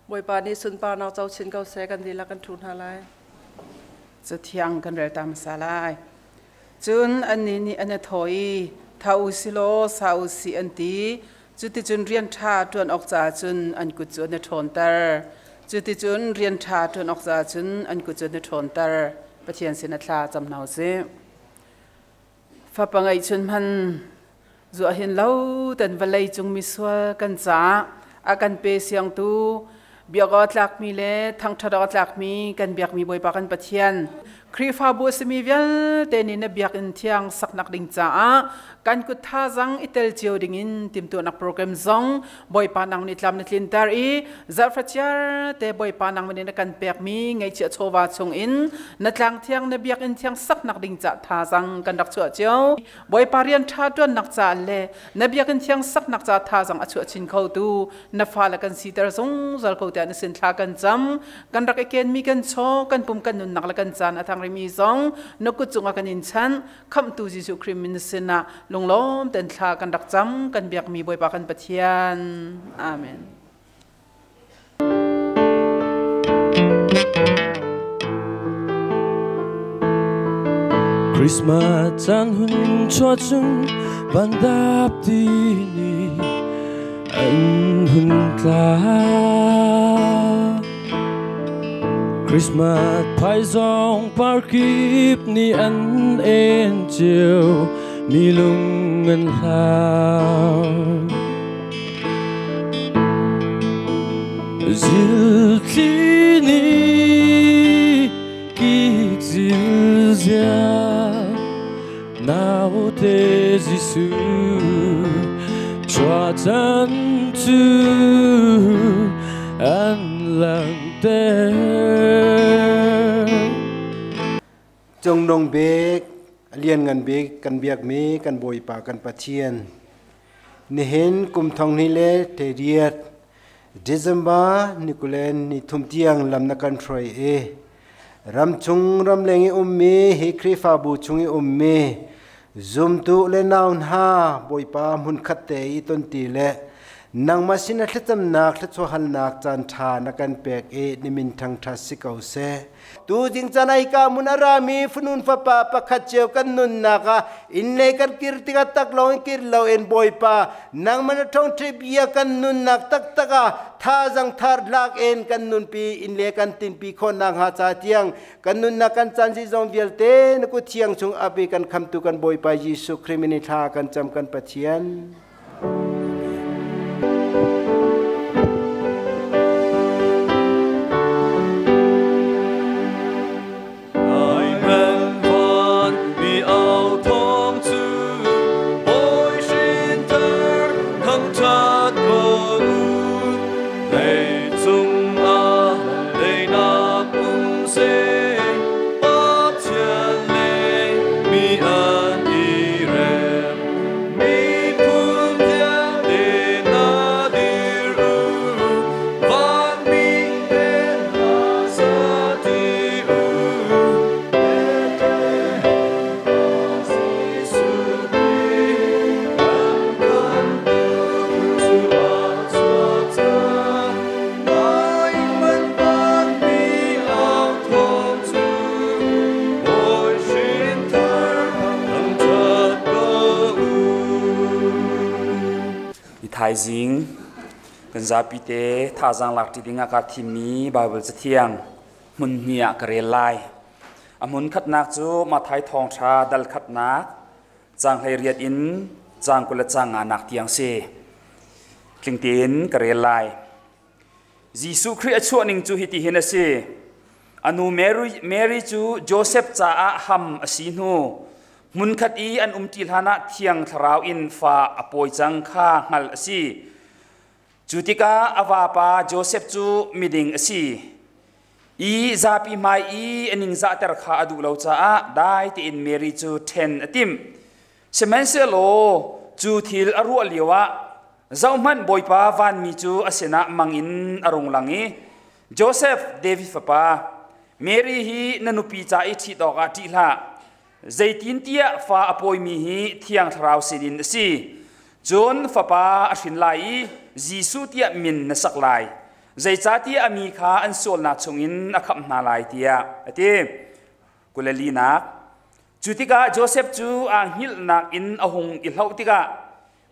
Boy pa ni sun pa naw chau chin kau se kan dila kan thun halai zu thiang kan rel tam salai chun an ni an thoi thau silo sau si an ti chu ti chun rian tha tuan ok cha chun an ku chu ne thon tar chu ti chun rian tha tuan ok cha chun an ku chu ne thon tar pathian sin a thla cham naw se fa pangai chun man zu a hin lo tan valai chung mi swal kan cha a kan pe siang tu biagot lak mi le thang thadot lak mi kan biak mi boy pa kan pathian khrifa bu semi vel te ni na biak in thiang saknak ding cha a kan ku tha jang itel chiu ding in tim tu nak program zong boy pa nang ni tlam ni tlin tar I zarfachar te boy pa nang ni na kan pek mi ngai chi chowa chung in na tlang thiang na biak in thiang saknak ding cha tha jang kan dak chu chiu boy pa rian tha tuan nak cha le na biak in thiang saknak cha tha jang a chu chin khau tu na fa la kan si tar zong zal ko ta na sin thla kan cham kan rak eken mi kan cho kan pum kan nun nak la kan chan athang mi zong no ku chunga kan in chan kham tu Jesu Christ min sina longlom ten thla kan dak cham kan biak mi boy pa kan pathian amen Christmas chan hun cho chung bandap ti ni an hun tla Christmas phai zong par kip ni an en chiều mi lung ngân lao dil khi ni kik dil zia nào te Giêsu cho chân tu an lang จงนงเบกเลียนเงินเบกกันเบียกเมกันบอยปากันปะเทียนนี่เห็นกุมทองนี่เลเทเดียดเดซมบานิคุเลนนี่ทุมเตียงลำนักกันทรอยรำชงรำเลงอุมเมเฮครีฟาบูชงอุมเมซุมตุเลนาวน์ฮาบอยปามุนขัดเตยต้นตีเลนางมาสินัทจำนักและชวหันนักจันทานักันเปกนิมินทังทัศสิกเอาเสตูจิงจันไอกามุนารามีฟนุนฟ้าปาปะขัดเจียวกันนุนนักอินเลกันกิรติกาตักลองกิรลาวเอ็นบอยปานางมันท่องทริปยากันนุนนักตักตะกาท่าจังทาร์ลักเอ็นกันนุนปีอินเลกันตินปีคนนางหาจาเทียงกันนุนนักกันจันจิจงเวียลเตนกุเทียงชงอาเบกันคำตุกันบอยปายิสุคริมินิทากันจำกันปะเทียนซิงกันซาปิเตท่าจังหลักที่ดิ้งอากาศที่มีบาเบิลจะเที่ยงมุนเนียกเรลัยอามุนขัดนักจูมาไทยทองชาดัลขัดนักจังให้เรียดอินจังกุลจังงานักเที่ยงเซคลิงตินกเรลัยยิสุคริสต์ชั่วหนึ่งจูฮิติเฮนเซอนุเมรีจูโจเซฟจ่าฮัมอสีนูมุนขัดอีอันติลฮานะเทียงทราวอินฟ้าอปอยจังข้าหัลสีจุติกาอวาปาโจเซฟจูมิดิงสีอีซาปีไมอีอันนิงซาเตอร์ข้าอดูเลวจ้าได้ที่อินเมรีจูเทนติมเซมันเซโลจูทิลอรัวเลียวะเจ้ามันบอยปาวันมีจูอาเซนะมังอินอรงลังอีโจเซฟเดวิดฟปาเมรีฮีนันุปีจ่าอิทิดอกาติลาใจตินเตียฟ้าอปอยมีฮีเทียงทราวสิดินสีจนฟ้าป่าอชินไลจีสุเตียมินนสักไลใจจ่าเตียมีขาอันโซลนาชงอินอคับนาไลเตียเต้กุเลลีนักจุติกาโจเซฟจูอังฮิลนักอินอหงอิลฮาวติกา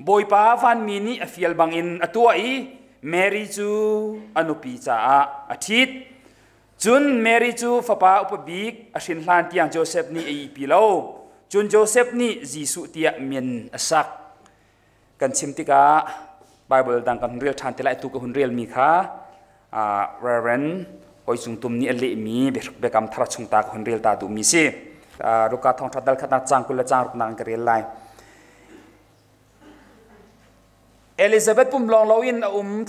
บอยป้าฟันมีนีอฟิลบังอินอตัวอีเมรีจูอนุปีจ่าอาทิตจุนเมรีจูฟ้าป่าอุปบิกอชินลานเตียงโจเซฟนี่อีปีโลจุนโจเซฟนี่จีสุเตียมินสักกันชิมติกาไบเบิลดังกันเรียลชันติไลตุกหุ่นเรียลมีค่ะเรเรนโอยจุงตุมนี่อเลมีเบกำทรัชงตาหุ่นเรียลตาดูมีสิลูกกาทองทัดดัลขัดนักจังกุลจังรุกนังกเรียลไลเอลิซาเบธปุ่มลองลวิน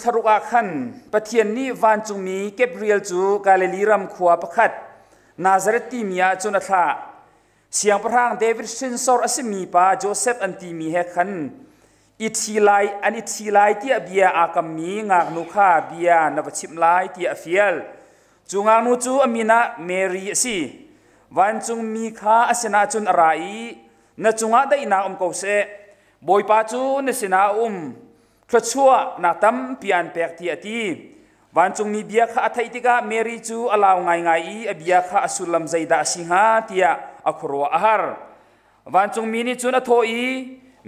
ทรุกอาคันปะเทียนนี่วันจุมีเก็บเรียลจูกาเลลีรัมขวาประคัดนาซาเรตตีมีอาจุนัทาเสียงพระางเดวิดชินซอร์อสมีปาโจเซฟอันตีมีเฮคันอิทีไลที่เบียอากัมมีงากนุขาเบียนวชิมไลที่อฟิลจูงากนุจูอามินาเมรีสีวันจุมีขาอสนาจุนอะไรนจุงาได้นาเกาเซบอยปาจูนสนาครัวชัวนักตั้มเปียนเปกที่อตีวันจุมีเบียข้าไทยติกาเมริจูอลาวไงเบียข้าสุลัมใจดาสิงหาที่อครัวอาหารวันจุมีนี่จูนอโทอี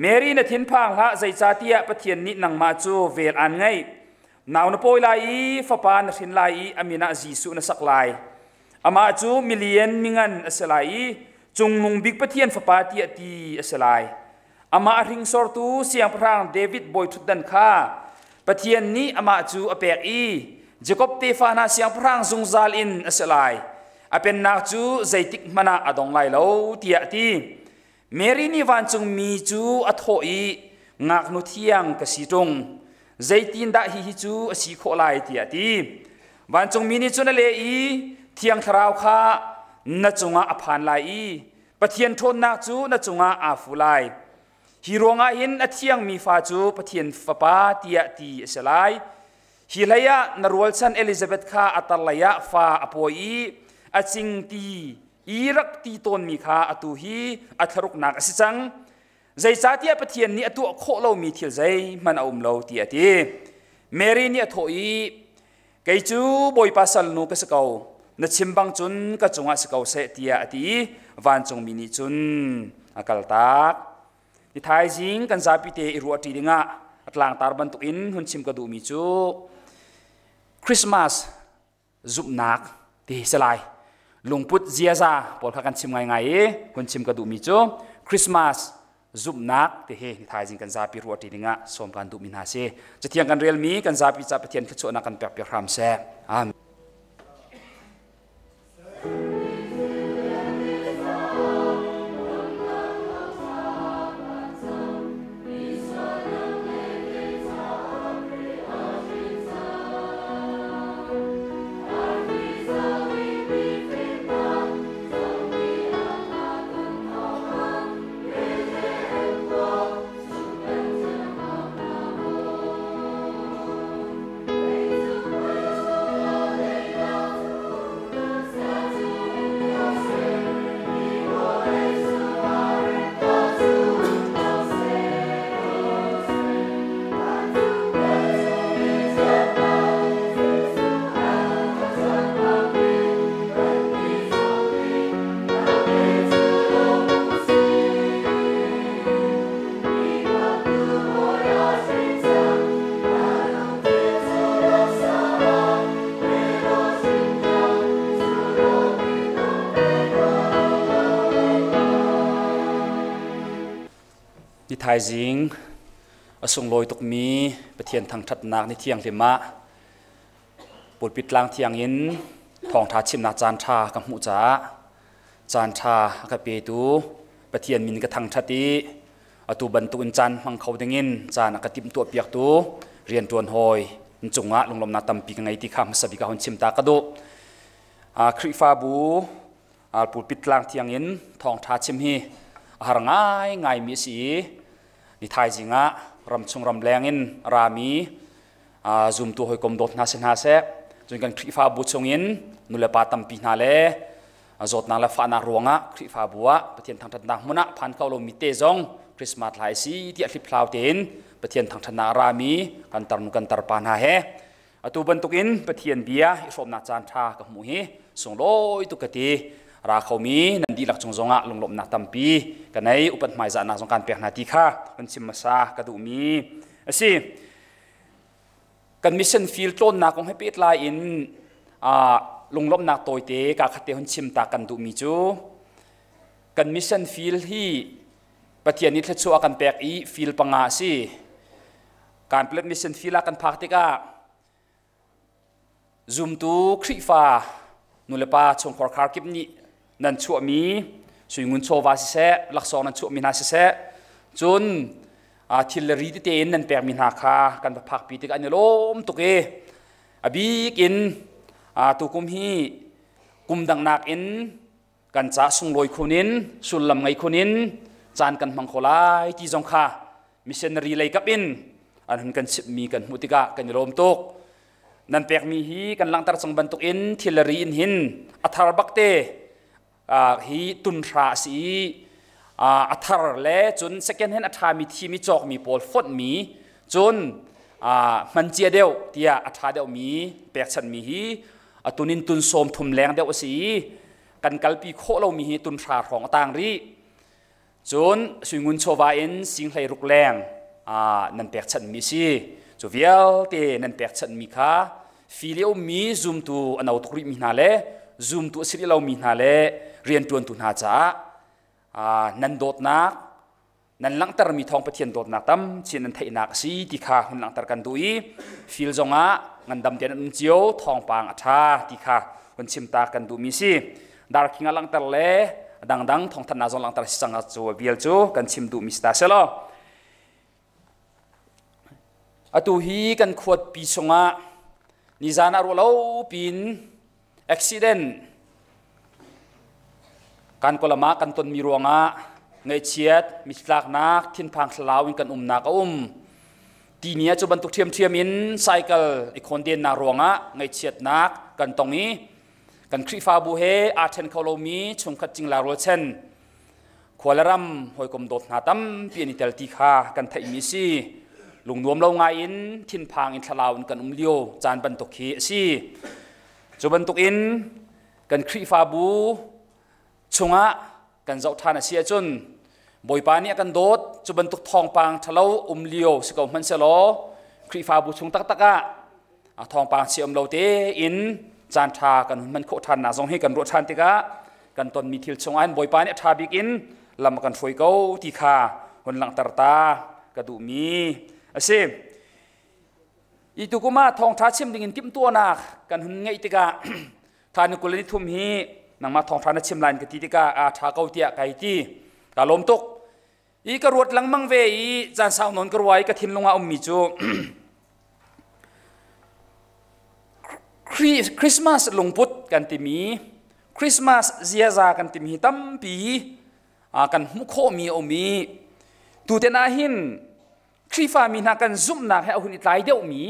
เมรีนทินพังละใจจ่าที่ปะเทียนนินังมาจูเวลอันไงนาวนโปยไลฟ้าปานทินไลอามินาจีสุนสักไลอามาจูมิเลียนมิงันอสไลจุงนุงบิกปะเทียนฟ้าปาที่อตีอสไลอามาริงสอร์ตูเสียงพระางเดวิดบอยทุดดันข้าปะเทียนนี้อามาจูอเปกอีเจคอบเตฟานาเสียงพระางซุงซาลินอสไลอเป็นนักจูใจติกมานาอดองไลโลที่อตีเมรีนี่วันจุงมีจูอโทอีงักนุเทียงกสีตรงใจตินดาฮิจูอสีโคไลที่อตี วันจงมีนิจุนเลอีเทียงทราวข้านัจงอาผ่านลายปะเทียนทนนักจูนัจงอาฟูลายฮีโรงอาหินอเทียงมีฟ้าจูปะเทียนฟ้าป้าเตียตีเสลายฮีลายะนรวลซันเอลิซาเบธข้าอัตลายะฟ้าอโปอีอจิงตีอีรักตีตนมีข้าอตุฮีอัทรุกนักสิจังใจจ่าเตียปะเทียนนี่อตัวโคเรามีเทียใจมันเอาเราเตียตีเมรีนี่อโถอีไกจูบอยปัสลนูกสเกานัชิมบังจุนก็จงอาสเกาเสตียตีวันจงมินิจุนอากาลตักที่ไทยจิงกันซาปิเตอิรัวตีดิงะอัตลางตาร์บันตุอินหุ่นชิมกระดูมิจูคริสต์มาสจุบนักที่สลายลุงพุทธเจียซาปอลกันชิมไงหุ่นชิมกระดูมิจูคริสต์มาสจุบนักที่เฮที่ไทยจิงกันซาปิรัวตีดิงะสมกันดูมินาเซจะเทียงกันเรียลมีกันซาปิจับเทียนขึ้นโซนักกันเปียกเปียกรำเซอาเมนไทยจิงอสงลอยตกมีประเทียนทางทัดนักในเที่ยงเทมะปุดปิดลางเที่ยงยินทองทาชิมนาจานชากับหมูจ้าจานชากับเปตูประเทียนมินกับทางทัดดีอตูบรรทุนจันมังเขาดึงินจานกับติมตัวเปียกตูเรียนตัวหอยจงะลงลมนาตัมปีกไงที่ข้ามสบิกาหนชิมตากระโดคริฟาบูปุดปิดลางเที่ยงยินทองทาชิมฮีหารง่ายมีสีนิทายจิงะรำชงรำแรงอินรามีซุมตัวหอยกลมโดดนาเซนฮาเซจนกันคริฟ้าบุชงอินนุเลปาตัมปีนาเลจดนาเลฟ้านารัวงะคริฟ้าบัวประเทศทางทันนามุนะพันเข้าลงมิเตจงคริสต์มาสหลายสีที่อธิพลาวเตนประเทศทางทันนารามีกันตรนุกันตรปานาเฮตัวบรรทุกินประเทศเบียอิสมนาจานชากับมุฮีส่งลอยตุกตีราเขามีนันดีหลักจงจงะลงหลบนาตัมปีกันในอุปถัมภ์จานาสงการเปียกนาทีค่ะมันชิมมาซากระดูมีสิกันมิชชั่นฟิลต้นนาคงให้เปิดลายอินลงหลบนาโตยเตกาขัดเตหันชิมตากันดูมีจูกันมิชชั่นฟิลที่ปฏิญาณนิทชัวกันเปียกอีฟิลปังอาสิการเปลี่ยนมิชชั่นฟิลกันพักติกาซุมตูคริฟ้านุเลปาชงคอร์คาร์กิบนี้นันชัวมีสุยงุนโชวาสิเซลักษณนันชัวมีนาสิเซจนทิลรีติเตนนันเปียมินาคากันพักปีติกันยลมตุกเออบีกินตุกุมฮีกุมดังนักอินกันจ้าสุงลอยคนนินสุลลำไงคนนินจานกันมังโคลายที่จงคามิชชันนารีเลยกับอินอันนั้นกันมีกันมุติกะกันยลมตุกนั่นเปียกมีฮีกันลังตระสงบรรทุกอินทิลรีอินหินอัฐารบักเตฮีตุนราสีอัฐารเล่จนเซกันเห็นอัฐามีทีมีจอกมีโพลฟดมีจนมันเจียเดียวเตียอัฐาเดียวมีเปียกฉันมีฮีตุนินตุนโสมทุมแรงเดียวสีกันกัลปีโคเรามีฮีตุนราของต่างรีจนสุงุนโชวาอินสิงไหลรุกแรงนั่นเปียกฉันมีสีจูเวียลเตนันเปียกฉันมีค่าฟิลิโอมีซุมตูอันเอาตุริมีนาเลซุมตูสิริเรามีนาเลเรียนตัวตุนาจ้านันโดดนักนันหลังตรมีทองประเทียนโดดนักตั้มเช่นนันไทยนักสีติค่าหันหลังตรกันดุยฟิลจงะงันดำเตียนนุ่งเจียวทองปางอัฐาติค่าหันชิมตากันดุมีสิดาร์กิงหลังตรเลดังทองธนาจงหลังตรสังกัดจูเวียลจูกันชิมดุมิสตาเซลอตูฮีกันขวดปีชงะ นิจานารุเล่าปีนอุบิเหตุการกลมากันตนมีรวงะเงยเชียดมิสลากนักทิ้นพังสลาวินกันนักทีนี้จะบรรทุกเทียมอินไซเคิลอีกคนเดียนนารวงะเงยเชียดนักกันตรงนี้กันคริฟาบูเฮอาเทนคาโลมีชงขัดจิงลาโรเชนขวาลรัมหอยกลมโดดนาตัมเปียนิเตลติคากันไทยมิซีลุงนวมเราไงอินทิ้นพังอินสลาวินกันเลียวจานบรรทุกฮีซีจะบรรทุกอินกันคริฟาบูชงะกันเจ้าทานเสียจนบอยปานี่กันโดดจุบันตุกทองปางทะเลาเลียวสกอมันเสลอครีฟาบุชงตักตะกะทองปางเสียเราเตอินจานทากันมันโคทันนาทรงให้กันรถทันติกะกันตอนมีทิลชงอันบอยปานี่ทาบิกอินลำกันฝอยเก้าตีขาคนหลังตาตากระดูมีเสียอีตุกุมาทองท้าเชื่อมดิ่งติมตัวนักกันหุ่นไงติกะทานุกุลนิทุมฮีนังมาทองท้านัดเชื่อมลายกันติกะอาทาเก้าเตียไก่ตีกาลมตกอีกรวดหลังมังเวอีจานสาวนนกรวยกระทินลงอามิจูคริสต์มาสลงพุทธกันติมีคริสต์มาสเซียซากันติมีตั้มปีกันมุขมีอมีตูเตนาหินครีฟามีนักกันซุ่มนักให้เอาหุ่นอิตไลเดียวมี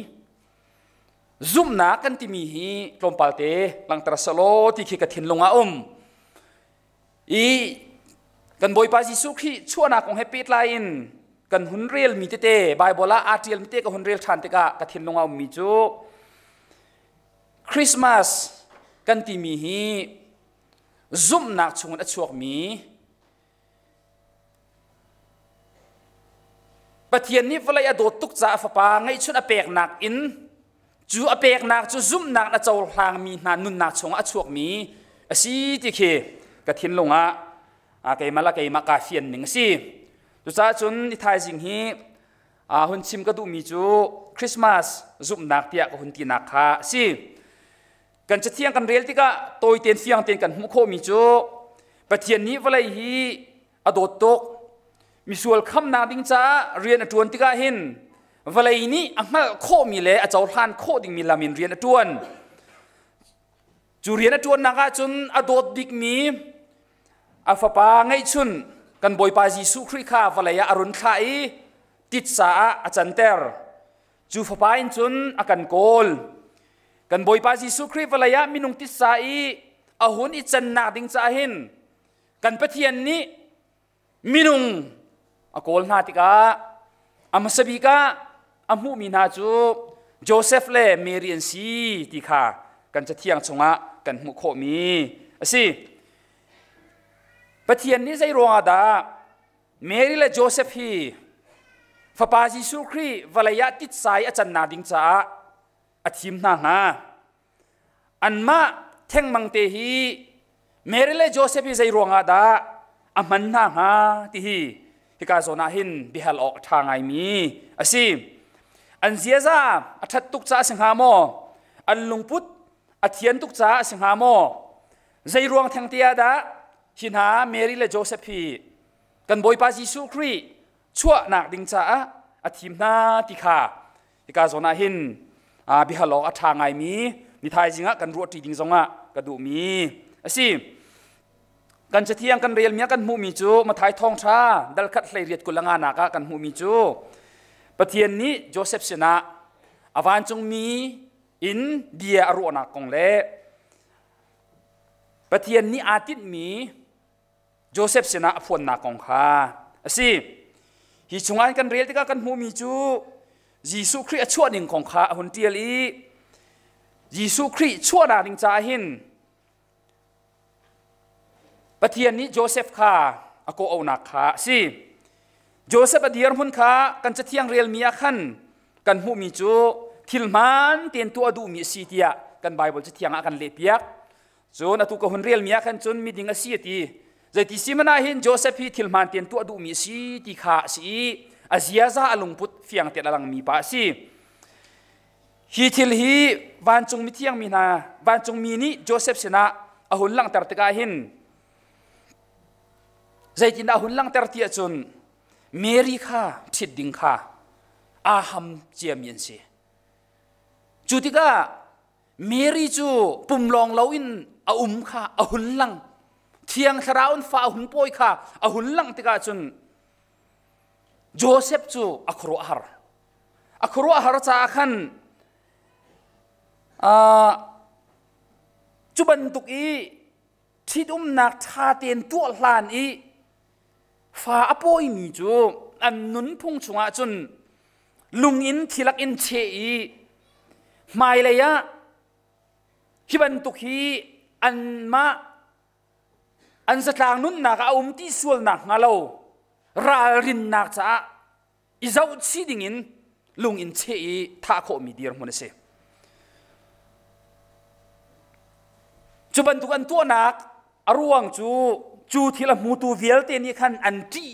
ซุ่มนักกันติมีฮีกลมปาลเตหลังตรัสโลที่ขีกระทินลงอาอีกันบอยปาจิสุขีชั่วนักของเฮปปี้ไลน์กันหุ่นเรียลมีเตไบเบิลอาร์ติเอลมีเตกับหุ่นเรียลชันเตกะกระทินลงเอามีจูคริสต์มาสกันที่มีฮีซุ่มนักชงอัดช่วงมีปะเทียนนี้เวลาโดดตุกจ่าฟ้าปาไงชุดอเปกนักอินจูอเปกนักจูซุ่มนักนะเจ้าพลางมีนานุนนักชงอัดช่วงมีสีที่เคกระทินลงอ่ะเกี่ยมาละเกี่ยมากาเฟียนหนึ่งสิตุจ้าจนที่ไทยสิ่งนี้หุ่นชิมก็ดูมีจูคริสต์มาสซุ่มนักเตียกับหุ่นตีนักค่ะสิกันจะเที่ยงกันเรียลที่ก็ตัวเตียนเฟียงเตียนกันมุขโคมีจูปะเทียนนี้เวลาฮีอโดดตกมีส่วนคำนาดิ้งจ้าเรียนอจวนที่ก็เห็นเวลานี้อังโคมีเลยอาจารย์ทานโคดิ้งมีลามินเรียนอจวนจูเรียนอจวนนักจนอโดดดิกมีอาฟปาไงชุนกันบอยปาจิสุคริคาฟลายาอรุณไทยติดสาอาจารย์เตอร์จูฟปาอินชุนอากันโกลกันบอยปาจิสุคริฟลายามินุงติดสาอีอาหุนอิจันนาดิงจ้าหินกันปะเทียนนี้มินุงอโกลนาติกาอามาสบิกาอามูมินาจูโจเซฟเลเมริอันซีติคากันจะเที่ยงชงะกันมุขมีสิปะเทียนนี้ใจรวงอาดาเมริและโจเซฟฮีฟาปาจิสุครีวลายะติดสายอาจารย์นาดิงจ้าอธิมนาฮะอันมาเท่งมังเตฮีเมริและโจเซฟฮีใจรวงอาดาอามันนาฮะที่ฮีฮิกาโซนาหินบิฮัลออกทางไอมีสิอันเสียซาอัฐตุกจ้าสิงหาโมอันลุงพุทธอัฐเทียนตุกจ้าสิงหาโมใจรวงแทงเตียดาหินหาเมริและโจเซฟฮีกันบอยปาจิสุครีชั่วนักดิงจ้าอธิมนาติคาฮิกาโซนาหินบิฮัลออกทางไอมีนิทายจิงะกันรัวตีดิงซงะกระดูมีสิกันจะเที่ยงกันเรียลเมียกันหูมีจูมาทายทองชาดัลคัดเลยเรียดกุลงานักกันหูมีจูปะเทียนนี้โจเซฟชนะอวานจงมีอินเดียอรุณากงเล่ปะเทียนนี้อาทิตย์มีโจเซฟชนะพวนนักงข้าสิฮิชงานกันเรียลที่กันหูมีจูยิสุคริชั่วหนึ่งของข้าหุ่นเตียลียิสุคริชั่วนาดิงจ้าหินปะเทียนนี้โจเซฟข้าอโกเอานักข้าสิโจเซฟอดียร์หุ่นข้ากันจะเที่ยงเรียลมีขันกันหูมีจูทิลมันเตียนตัวดูมีสีเตียกันไบเบิลจะเที่ยงกันเลียกจนอตุกหุ่นเรียลมีขันจนมีดิ่งสีตีใจที่สิมันหินโจเซฟฮีทิลมันเตียนตัวดูมีสีตีข้าสีอาเซียซาอลุงพุทธเฟียงเตลังมีป้าสิฮีทิลฮีวันจงมีเที่ยงมีนาวันจงมีนี้โจเซฟชนะอหุ่นหลังตรตกาหินใจที่น่าหุ่นหลังตรตีจนเมริคาทิดดิงคาอาฮัมเจียมยันเซจุติกา เมรีจูปุ่มลองเล่าอินค่ะหุ่นลังเทียงทราวน์ฟ้าหุ่นป่วยค่ะหุ่นลังติกาจนโจเซฟจูอัครวาฮาร์จ้าขันจุบันตุกอีที่นักชาเตียนตัวลานอีฟ้าป่วยมีจูอันนุนพุ่งชงจนลุงอินทิลักอินเชอีไม่เลยะที่บันตุกฮีอันมาอันสตางนุนนักอุ้มที่ส่วนนักงาโลรารินนักจ้าอิจาวชีดิ่งอินลุงอินเชอีท่าโคมีดีร์มันเสจุบันตุกันตัวนักอรวงจูที่ละมูตูเวลเตนี่ขันอันจี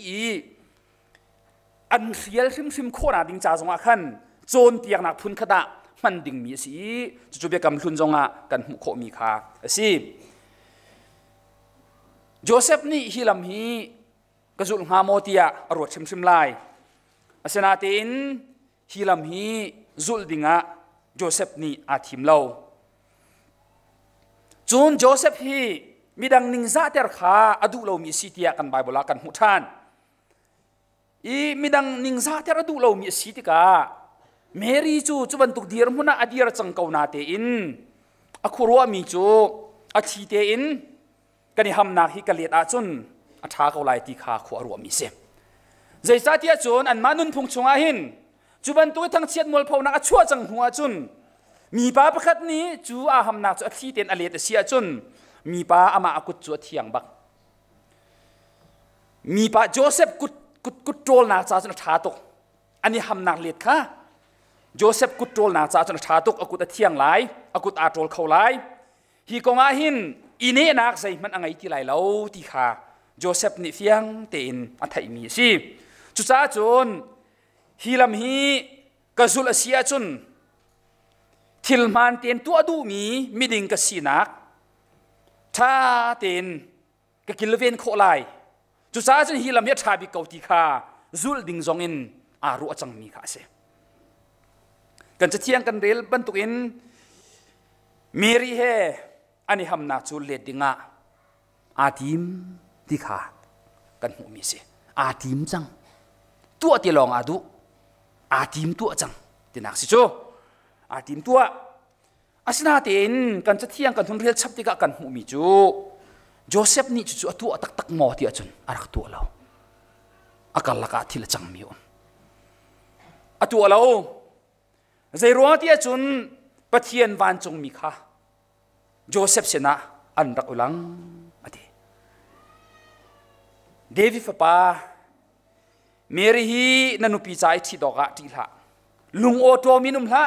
อันเสียลซิมโคนาดิงจ่าสงอาขันโจนเตียงนักพุนขดามันดิ่งมีสีจูเบียกำลุนจงอากันมุโคมีขาสิโจเซฟนี่ฮิลำฮีกระจุลฮาโมเตียอรวดซิมไลอาเซนาเตนฮิลำฮีจุลดิงะโจเซฟนี่อาทิมเลาจูนโจเซฟฮีมีดังนิงซาเตอร์ขาอดูเรามีสิทธิกันไบเบิลกันหุทานมีดังนิงซาเตอร์อดูเรามีสิทธิกาเมรีจูบันตุกดีร์มุนะอดีร์จังเกานาเตอินอคุรัวมีจูอชีเตอินกันยำนักฮิกเลียดอาจุนอัฐาเขาไล่ตีขาขวรัวมีเสใจซาเตียจูนอันมานุนพุงชงอาหินจูบันตุกทั้งเชียดมวลพาวนักชั่วจังหัวจุนมีป้าประคัดนี้จูอาหำนักจูอชีเตนอเลียดเสียจุนมีป้าอามากุดจูเทียงบักมีป้าโจเซฟกุดโจลนักจ้าจุนท้าตกอันนี้หำนักเลียดค่ะโจเซฟกุดโจลนักจ้าจุนท้าตกกุดเทียงไหลกุดอาโจลเขาไหลฮีกงอาหินอินเนนักใส่มันอังไงที่ไหลเล่าที่ขาโจเซฟนี่เฟียงเตนอัฐิมีสิจุจ้าจุนฮีลำฮีกระจุลเสียจุนทิลมันเตียนตัวดูมีดิ่งกสีนักถ้าเตียนก็กินเลเวนโคไลจุดซาจนฮิลามยัดชาบิเกาติคาจุลดิ่งจงอินอารุอจังมีข้าเสกันจะเที่ยงกันเรลบรรทุกอินเมรีเฮอันนี้ทำนักจุลเลดดิ่งอาทิมติคากันหูมีเสอาทิมจังตัวที่ลองอาดุอาทิมตัวจังที่นักสิโจอาทิมตัวอาสนาเต็นกันจะเที่ยงกันทุนเรียลชับติกะกันหูมีจูโจเซฟนี่จูตัวตักหมอที่อาจุนอารักตัวเราอากาศละกาที่ละจังมีอตัวเราใจรัวที่อาจุนปะเทียนวันจงมีค่ะโจเซฟเสนาอันรักอุลังอดีเดวิฟป้าเมรีฮีนันุปีใจที่ดอกะที่ละลุงโอโตมินุมละ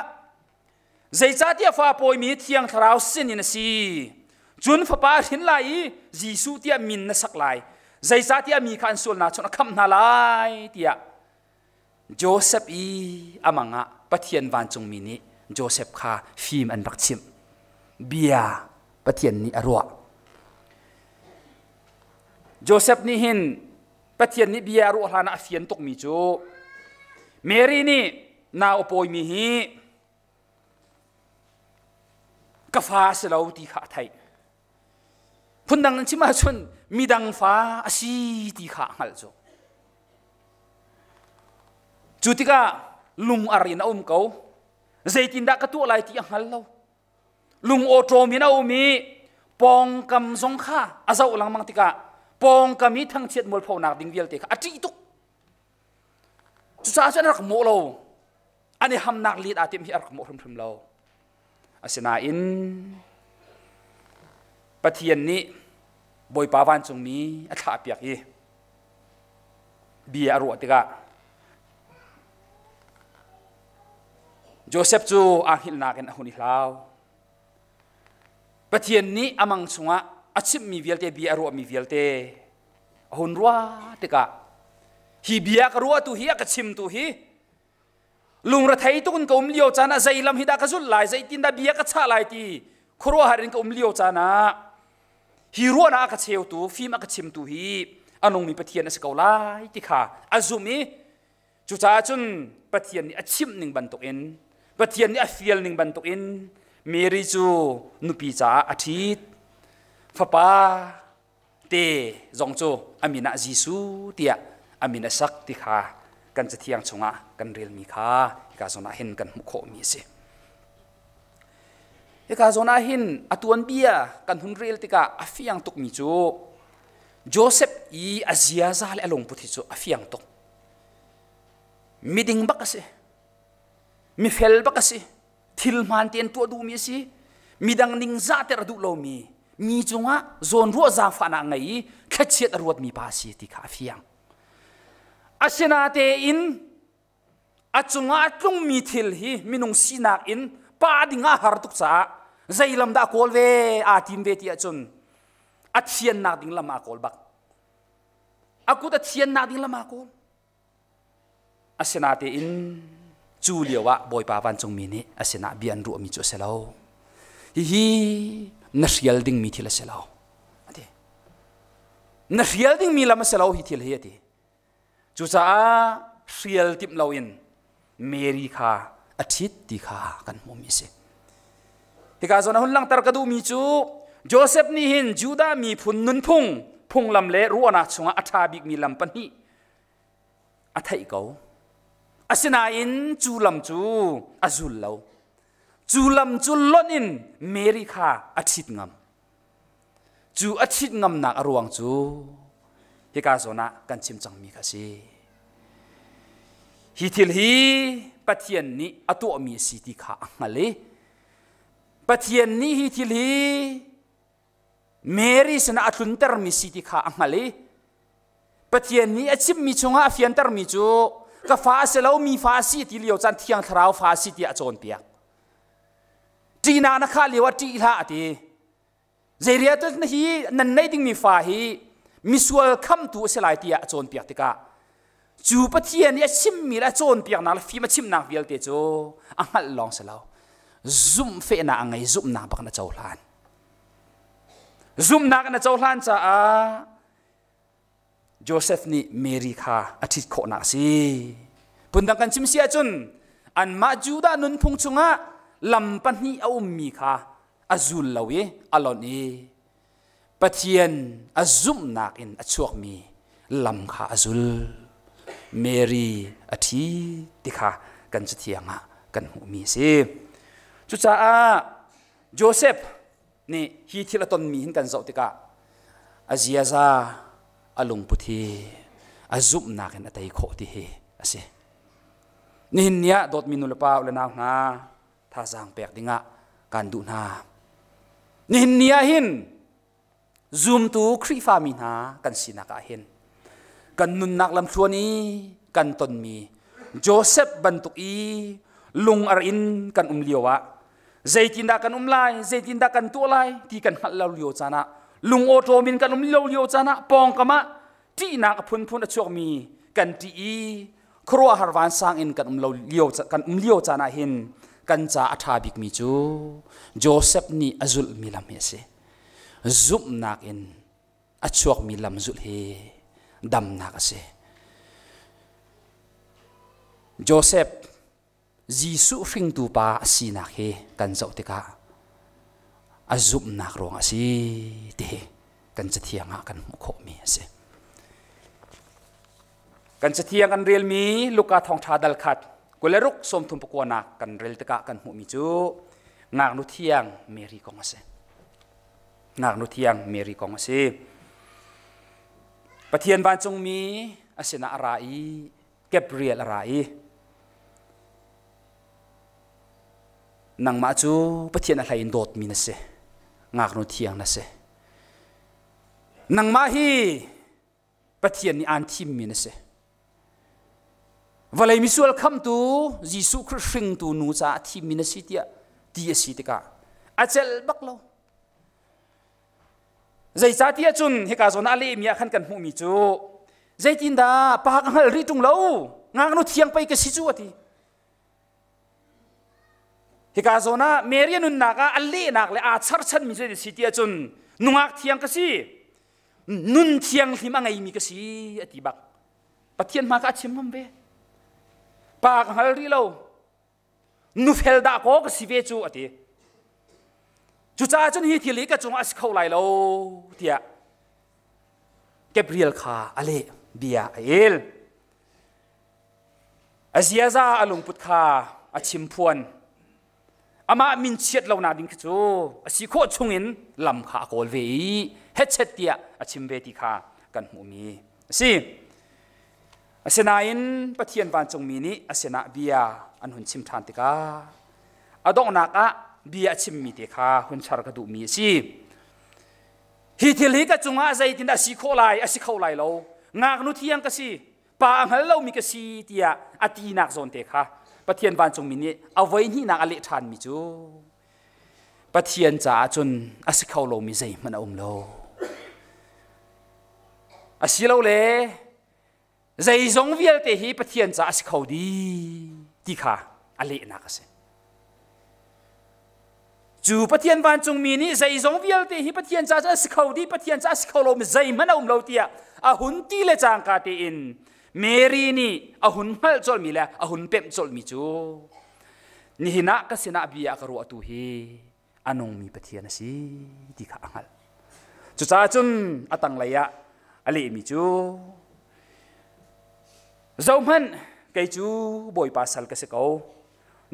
ใจจ้าที่ฟ้าป่วยมีเทียงทราวสินนสีจุนฟ้าหินไหลจีสูที่มินนสักไหลใจจ้าที่มีขันส่วนนาชนคำนาไหลที่โจเซฟอีอามังะปะเทียนวันจงมินิโจเซฟข้าฟิล์มอันรักชิมเบียปะเทียนนี่อรัวโจเซฟนี่หินปะเทียนนี่เบียรัวหานาเฟียนตกมีจูเมรีนี่นาอปอยมีฮีกฟ้าเสลาตีขาไทยพุ่นดังนั้นชิมาชนมีดังฟ้าอาชีตีขาหัลโจจุติกาลุงอารีนาเขาใจตินดักตัวลายที่หัลเราลุงโอโตมีนามีปองกำสงข้าอาเจ้าหลังมังติกาปองกำมีทั้งเชียดมวลพาวนักดิ่งเวียลเตะอาจีตุกจุดอาจารย์รักโมเราอันนี้ทำนักลีดอาเต็มที่รักโมพรมเราอาศนาอินปะเทียนนี้บอยปาวันจงมีอัฐาเปียกอีเบียรัวติกาโจเซฟจูอาหิลนากันหุนิลาวปะเทียนนี้อามังสงะอาชิมมีเวียลเตเบียรัวมีเวียลเตหุนรัวติกาฮีเบียกรัวตุฮีกชิมตุฮีลุงระไทยตุนก็เลี้ยวจานะใจลำฮิดากระสุนไหลใจตินดาเบียกระชาไหลตีครัวหารินก็เลี้ยวจานะฮีรัวนะกระเชียวตูฟิล์มกระชิมตูฮีอันนงมีปะเทียนสกาวไลติขาอาซุมีจุจ้าจุนปะเทียนนี่อาชิมหนึ่งบันตุกอินปะเทียนนี่อาเฟียลหนึ่งบันตุกอิน เมรีจูนุปีจ้าอาทิตย์ฟ้าป้าเตจงจูอามินาจิสูเตียอามินาสักติขากันจะเที่ยงชงะกันเรียลมีขากาโซนาเห็นกันมุขมีสิกาโซนาเห็นอตวนเบียกันหุนเรียลติกาอาฟิยังตุกมีจูโจเซฟอีอาเซียซาเลอลงพุทธิจูอาฟิยังตุกมีดิ่งบักสิมีเฟลบักสิทิลมันเตียนตัวดูมีสิมีดังนิ่งซาเตระดูโลมีจงะโซนรัวจางฟานาไงแค่เชียดรวดมีภาษีติกาฟิยังอาเซนาเตอินอาจงะตุงมีทิลฮีมินุงสีนักอินปาดิงาฮาร์ตุกษาใจลำดาโคลเวอาทิมเวทีอาจุนอาเทียนนักดิงลำมาโคลบักอากูตะเทียนนักดิงลำมาโคลอาเซนาเตอินจูเลียวะบอยปาวันจงมีนี่อาเซนาเบียนรัวมีจุเซลาวฮีนัชเยลดิงมีทิลเซลาวนัชเยลดิงมีลำเซลาวฮิทิลเฮียตีจูจ้าเชียลติมลาวินเมรีคาอาทิตย์ติคากันมุมิเสที่กาโซนหุ่นลังตรกดูมีจูโจเซฟนี่หินจูดามีพุนนุนพุงลำเละรัวนักชงอาทาบิกมีลำปันนี่อาไทยเกาอาศินาอินจูลำจูอาจุลเลาจูลำจูล้นอินเมรีคาอาทิตย์งามจูอาทิตย์งามนักอรวงจูที่กาโซนะกันชิมจังมีกสิฮิทิลฮีปะเทียนนี้อตัวมีสิติขาอังเลยปะเทียนนี้ฮิทิลฮีเมรีสนะอัตุนเตอร์มีสิติขาอังเลยปะเทียนนี้อาชิมมีชงอาฟิยันเตอร์มีจูก็ฟ้าเสลามีฟ้าสิติเลียวจันเทียงทราวฟ้าสิติอาโจนเปียกจีนานักข่าวเลียวจีท่าตีเจริญตัวนี้นันในดิ่งมีฟ้าฮีมิสวลคัมตัวเสลายตีอาโจนเปียกติกาจูปะเทียนนี้ชิมมีละโจนเปียกนักฟีมาชิมนักเวลเตจูอังหัดลองเสลาซุ่มเฟน่าอังไงซุ่มนักบักนักเจ้าหลานซุ่มนักนักเจ้าหลานจ้าโจเซฟนี่เมรีคาอาทิตย์โคนักสิปุ่นดังกันชิมเสียจุนอันมาจูดานุนพงจุงะลำปันนี้เอามีคาอาจุลลาวีอลอนีปะเทียนอาซุ่มนักอินอาชวกมีลำคาอาจุลเมรีอาทิตย์คากันจะเทียงะกันหูมีสิจุจ้าโจเซฟนี่ฮีทิละตนมีหินกันเจ้าติกาอาเซียซาอารมณ์พุทธิอาจุบนักอันตัยโคติเฮอาเซนี่หินเนี้ยโดดมินุลปาอุลนาหนาท่าจางเปียกดิงะการดูนานี่หินเนี้ยหินซุมตูครีฟามินากันสินักอาเห็นกันนุนนักลำชัวนี้กันตนมีโจเซฟบันตุกีลุงอารินกันเลียวะใจตินดากันไลใจตินดากันตัวไลที่กันหัดเลียวจานะลุงโอโตมินกันเลียวจานะปองกะมะที่นักพุนช่วงมีกันที่ครัวฮาร์วันสร้างอินกันเลียวจานะเห็นกันจะอัฐาบิกมีจูโจเซฟนี่อาจุลมีลำเฮเซซุบนักอินอัชวกมีลำจุลเฮดำนักเซโจเซฟจีสุฟิงตูปาสีนักเฮกันเจ้าติกาอาจุบนักรองอาศีเตกันจะเทียงกันมุขมีเสกันจะเทียงกันเรียลมีลูกาทองชาดัลขัดกุเลรุกสมทุมปกวนักกันเรียลติกากันมุมีจูงากนุเทียงเมรีกองเสงากนุเทียงเมรีกองเสปะเทียนบานจงมีอาเซนาอะไรเก็บเรียลอะไรนังมาจูปะเทียนอะไรอินโดดมีนะเสงากนุเทียงนะเสนังมาฮีปะเทียนนี่อันทิมมีนะเสวันเลยมิสวลคัมตูยิสุคริสต์ตูนูจ้าทิมมีนะสิเตียตีสิติกาอาเจลบักโลใจจ้าเตียจุนเฮกาโซนาเลมีอาขันกันหูมีจูใจตินดาปากหัลริตุงโลงากนุเทียงไปกับสิจูอติฮิกาโซนาเมรีนุนนักอัลเลนักเลยอาชาร์ชันมิเซดิสิติอาจุนนุงักเทียงกษีนุนเทียงที่มังไงมีกษีอติบักปะเทียนมากอาชิมมันเบปากฮัลลีโลนุเฟลดาโกกษีเวจูอติ จุจ้าจนฮีทีลีก็จงอาศัยเขาไหลเราเดียเก็บเรียลคาอะไรเบียเอลอาเซียซาอลุงพุทธาอาชิมพวนอามามินเชียดเราหนาดิ้งจูอาศิโคชงอินลำขาโกลเวีเฮดเชตเดียอาชิมเวติคากันหูมีสิอาเซนาอินปะเทียนบานจงมีนี้อาเซนาเบียอันหุ่นชิมทานติกาอดองนักอะเบียชิมมีติคาหุ่นชาร์กดูมีสิฮิทิลีก็จงอาใจตินอาศิโคไลอาศิเขาไลเรางากนุที่ยังก็สิปาอังฮัลเรามีก็สิเดียอตีนักโซนเตคาปะเทียนบานจงมีนี้เอาไว้ที่นักอเลทานมีจูปะเทียนจ่าจนอาศิเขาเรามีใจมันเอาเราอาศิเราเลยใจจงเวียลเตหีปะเทียนจ่าอาศิเขาดีที่ขาอเลนักเสจูปะเทียนบานจงมีนี้ใจจงเวียลเตหีปะเทียนจ่าอาศิเขาดีปะเทียนจ่าอาศิเขาเรามีใจมันเอาเราเตียอาหุนตีเลจางกาเตอินเมรีนี่อาหุนฮัลจอลมีแลอาหุนเป็มจอลมีจูนี่หินักก็สินาบียากรัวตุฮีอันงมีปะเทียนสิที่ขาอังจุจ้าจุนอตังเลยะอะไรมีจูเจ้ามันไกจูบอยปาสัลก็สิเขา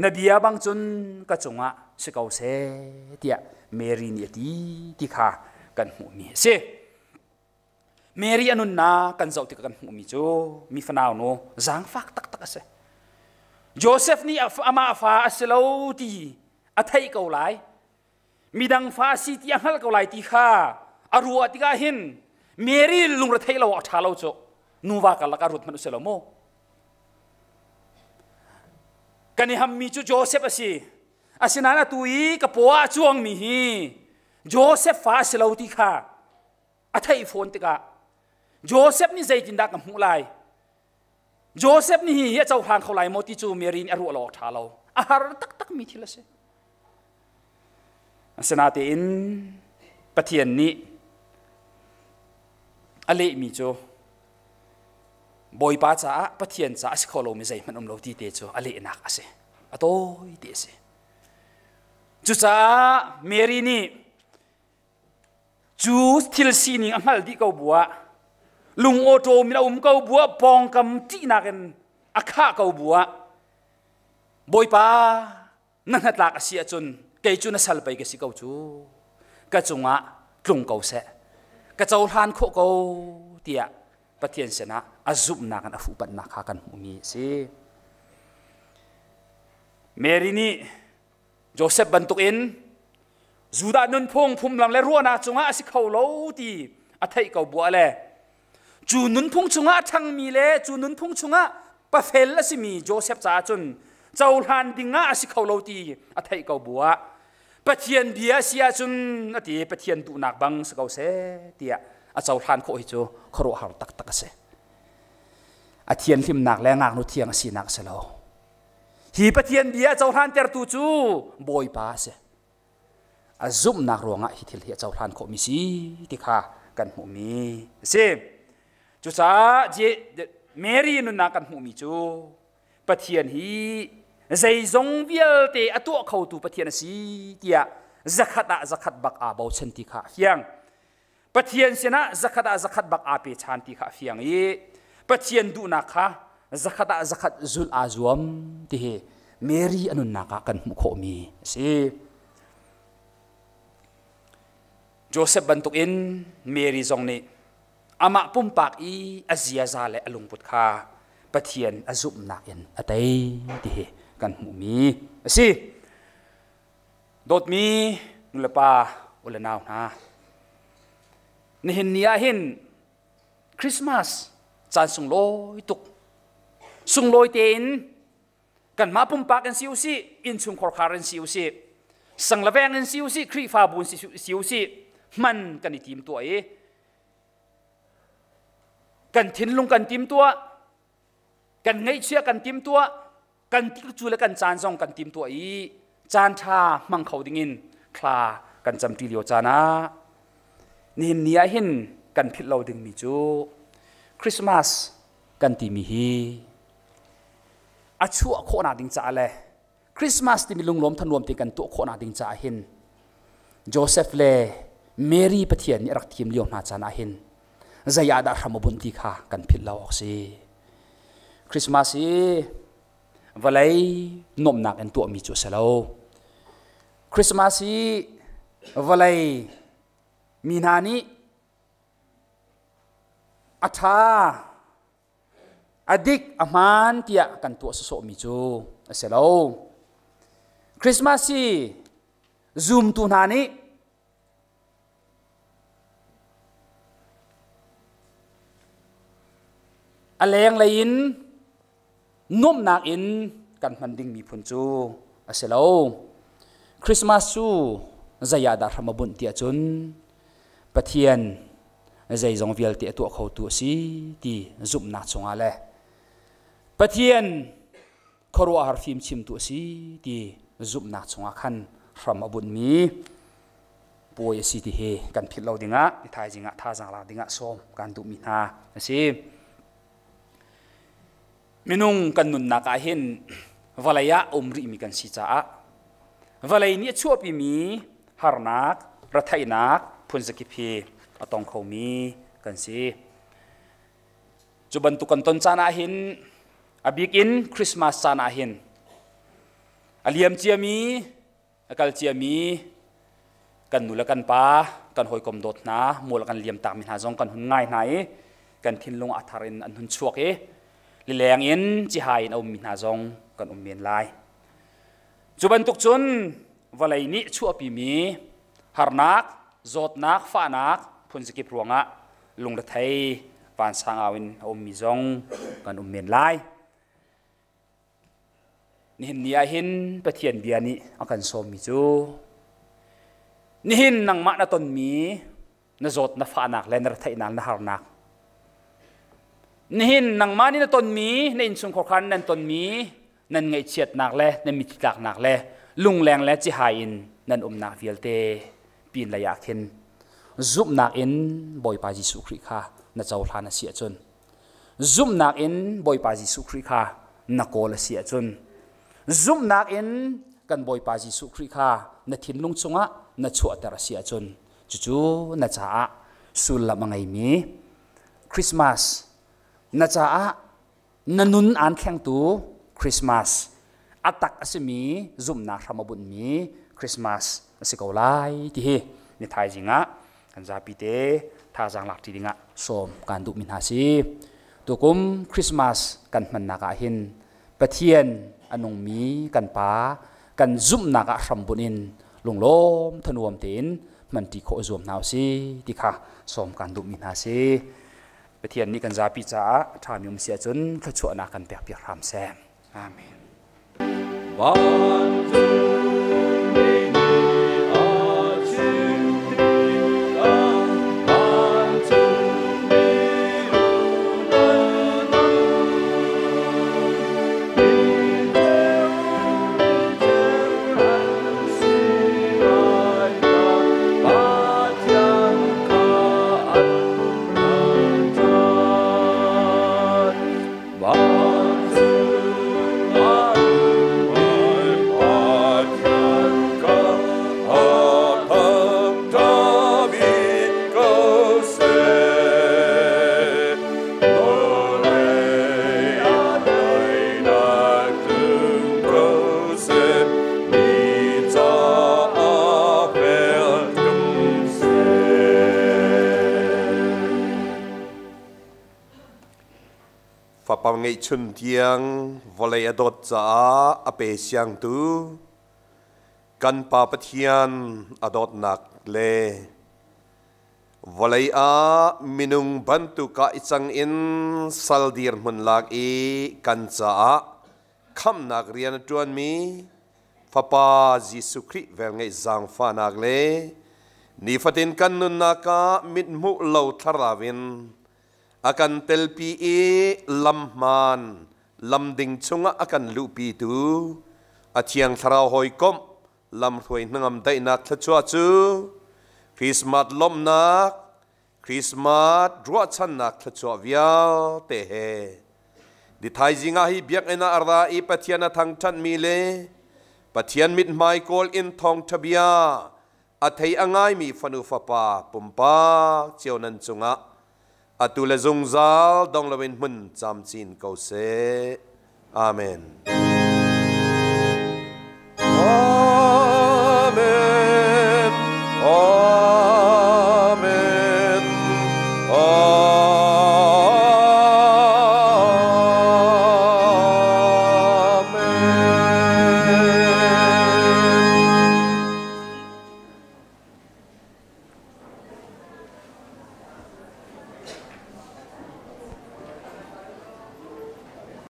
นบียบางจุนก็จงอ่ะสิเขาเสเดียเมรีนี่ที่ขากันหูมีเสเมรีอนุนนากันเจ้าที่กันหูมีจูมีฟนาวโนจางฟักตักตักเสโยเซฟนี่อามาฟ้าเสลาวตีอัฐิเกาไลมีดังฟ้าสีที่ยังฮัลเกาไลตีข้าอารัวที่ก้าหินเมรีลุงระเทยเราอัฐาเราโจนูวากันละการุดมันเสลโมกันนี่ฮัมมีจูโยเซฟอาศินานาตุยกับปัวจวงมีฮีโยเซฟฟ้าเสลาวตีข้าอัฐิโฟนติกาโยเซฟนี่ใจจินดากับหูไลโยเซฟนี่เฮียเจ้าทางเขาไลโมติจูเมรีนอารัวเราอัฐาเราอาหารตักตักมีทีละเสอาศินาเตอินปะเทียนนี้อะไรมีโจบอยป้าจ้าปะเทียนจ้าสิเขาเราไม่ใจมันเราตีเตโจอะไรนักเสอะโต้ยเตเสจุจ้าเมรีนี่จูทิลซีนิงอังฮัลดีเขาบัวลุงโอโตมีเราเขาบัวปองกำจีนักันอาคาเขาบัวบอยป้านั่งหัดลักเสียจนเกยจุนสัลไปก็สิเขาจูกระจงอ่ะตรงเขาเสกระเจ้าทานโคเขาเตียปะเทียนเสนะอาจุบนักอันฟูปันนักกันหูมีสิเมรีนี่โยเซฟบรรทุกอินจูดานุนพงพุ่มลำและรัวนาจงอาสิเขาเล่าตีอัฐิเขาบัวเลยจูนุนพงจงอาทั้งมีเลยจูนุนพงจงอาปะเฟลละสิมีโยเซฟจ้าจนเจ้าทานดิ่งอาสิเขาเล่าตีอัฐิเขาบัวปะเทียนเบียเสียจนอดีปะเทียนตุนักบังสกาวเสเตียอาเจ้าทานโคอิโจครัวหาตักตักเสอาเทียนทิมนักและงากนุเทียงสีนักเสลาฮีปะเทียนเบียเจ้าทานเตอร์ตูจูบอยป้าเสอาจุบนักรวงอ่ะฮิทิลเฮียเจ้าทานโคมิสีติขากันหูมีเสจุจ้าเจเมรีนุนักกันหูมีจูปะเทียนฮีใจจงเวียลเตอตัวเขาตูปะเทียนสีเตียzakat bak a bau chanti kha hiang pathian sena zakat bak a pe chanti kha fiang e pathian du na kha zakat zul azuam ti he mary anun na ka kan mu kho mi si joseph bantuk in mary zong ni ama pum pak i azia za le alung put kha pathian azum na in atai ti he kan mu mi si dot mi nulepa ulenaw na nihin niya hin Christmas chan sung loi tuk sung loi ten kan ma pum pak an siu si in chung khor khar an siu si sang laveng an siu si khri fa bun siu si man kan itim to e kan thin lung kan tim to kan ngei chia kan tim to kan tik chu le kan chan song kan tim to iจานชามังเขาดิ่งินคลากันจำตีเลียวจานะนี่เนียหินกันพิดเราดึงมีจูคริสต์มาสกันตีมีฮีอาชัวโคนาดิ่งจ่าเลยคริสต์มาสที่มีลุงล้มทนวมตีกันตัวโคนาดิ่งจ่าหิน Joseph le Mary pathian ni rak thim liom na chana hin zaya da ramabun ti kha kan phit law si Christmas hi valai nom nak en tu mi chu salo Christmas hi valai minani atha adik aman tia kan tu so mi chu salo Christmas hi zoom tu nani aleng lain nom nak in kan manding mi phun chu aselo Christmas chu zaya da ramabun tia chun pathian zai zong vial ti tu khau tu si ti zum na chunga le pathian khoro har phim chim tu si ti zum na chunga khan ramabun mi poi si ti he kan phit lo dinga ti thai jinga tha jang la dinga som kan du mi na si minung kan nun naka hin valaya umri mi kan si cha valai ni chuapi mi harnak rathainak phunzaki phi atong khomi kan si chuban tu kan ton chana hin abikin Christmas chana hin aliam chiami akal chiami kan nula kan pa kan hoi kom dot na mol kan liam tak min ha jong kan hun ngai nai kan thinlung atharin an hun chuak e li leng in chi hai na min ha jong kan men lai chuban tuk chun valai ni chu api mi harnak zotnak fanak phunjiki pruanga lungla thai van sang awin mi jong kan men lai ni hin nia hin pathian biani akan som mi chu ni hin nang ma na ton mi na zot na fanak len ra thai nal na harnak nihin nang mani na ton mi na insung khokhan nan ton mi nan ngai chiat nak le na mi tlak nak le lung leng le chi hain nan nak vialte pin la ya khin zup nak in boy pa Jesu Christ kha na chaw thana sia chun zup nak in boy pa Jesu Christ kha na ko la sia chun zup nak in kan boy pa Jesu Christ kha na thin lung chunga na chuat tara sia chun chu na cha sul la mangai mi Christmas na cha nanun an kheng tu Christmas atak asimi zumna ramabun mi Christmas asikolai ti hi ni thai jinga kan Zarhpi te tha jang lak ti dinga som kan du min ha si tukum Christmas kan man naka hin pathian anung mi kan pa kan zumna ka rambunin lunglom thanuam tin man ti kho zum naw si ti kha som kan du min ha si pathian ni kan Zarhpi cha thamium sia chun thachua na kan pek pek ram sem amen ngay chun tiang volay adot cha ape siang tu kan pa pathian adot nak le volay a minung bantu ka isang in saldir mun lag e kan cha kham nak rian tuan mi papa Jesu Christ vel ngay zang fa nak le ni fatin kan nun naka mit mu lo tharawin akan telpi e lamman lamding chunga akan lupi tu atiang tharau hoi kom lam thoi nangam dai nak thachua chu Christmas lom nak Christmas dro chan nak thachua vial te he di thai jinga hi biak ena arda e pathiana thang chan mi le pathian mit mai kol in thong thabia อัฐยง่ายมีฟันุฟปาปุ่มปาเจียวนันจุงะอตุเลจงซาลดองละเวนมุนจำจีนเกาเซอาเมน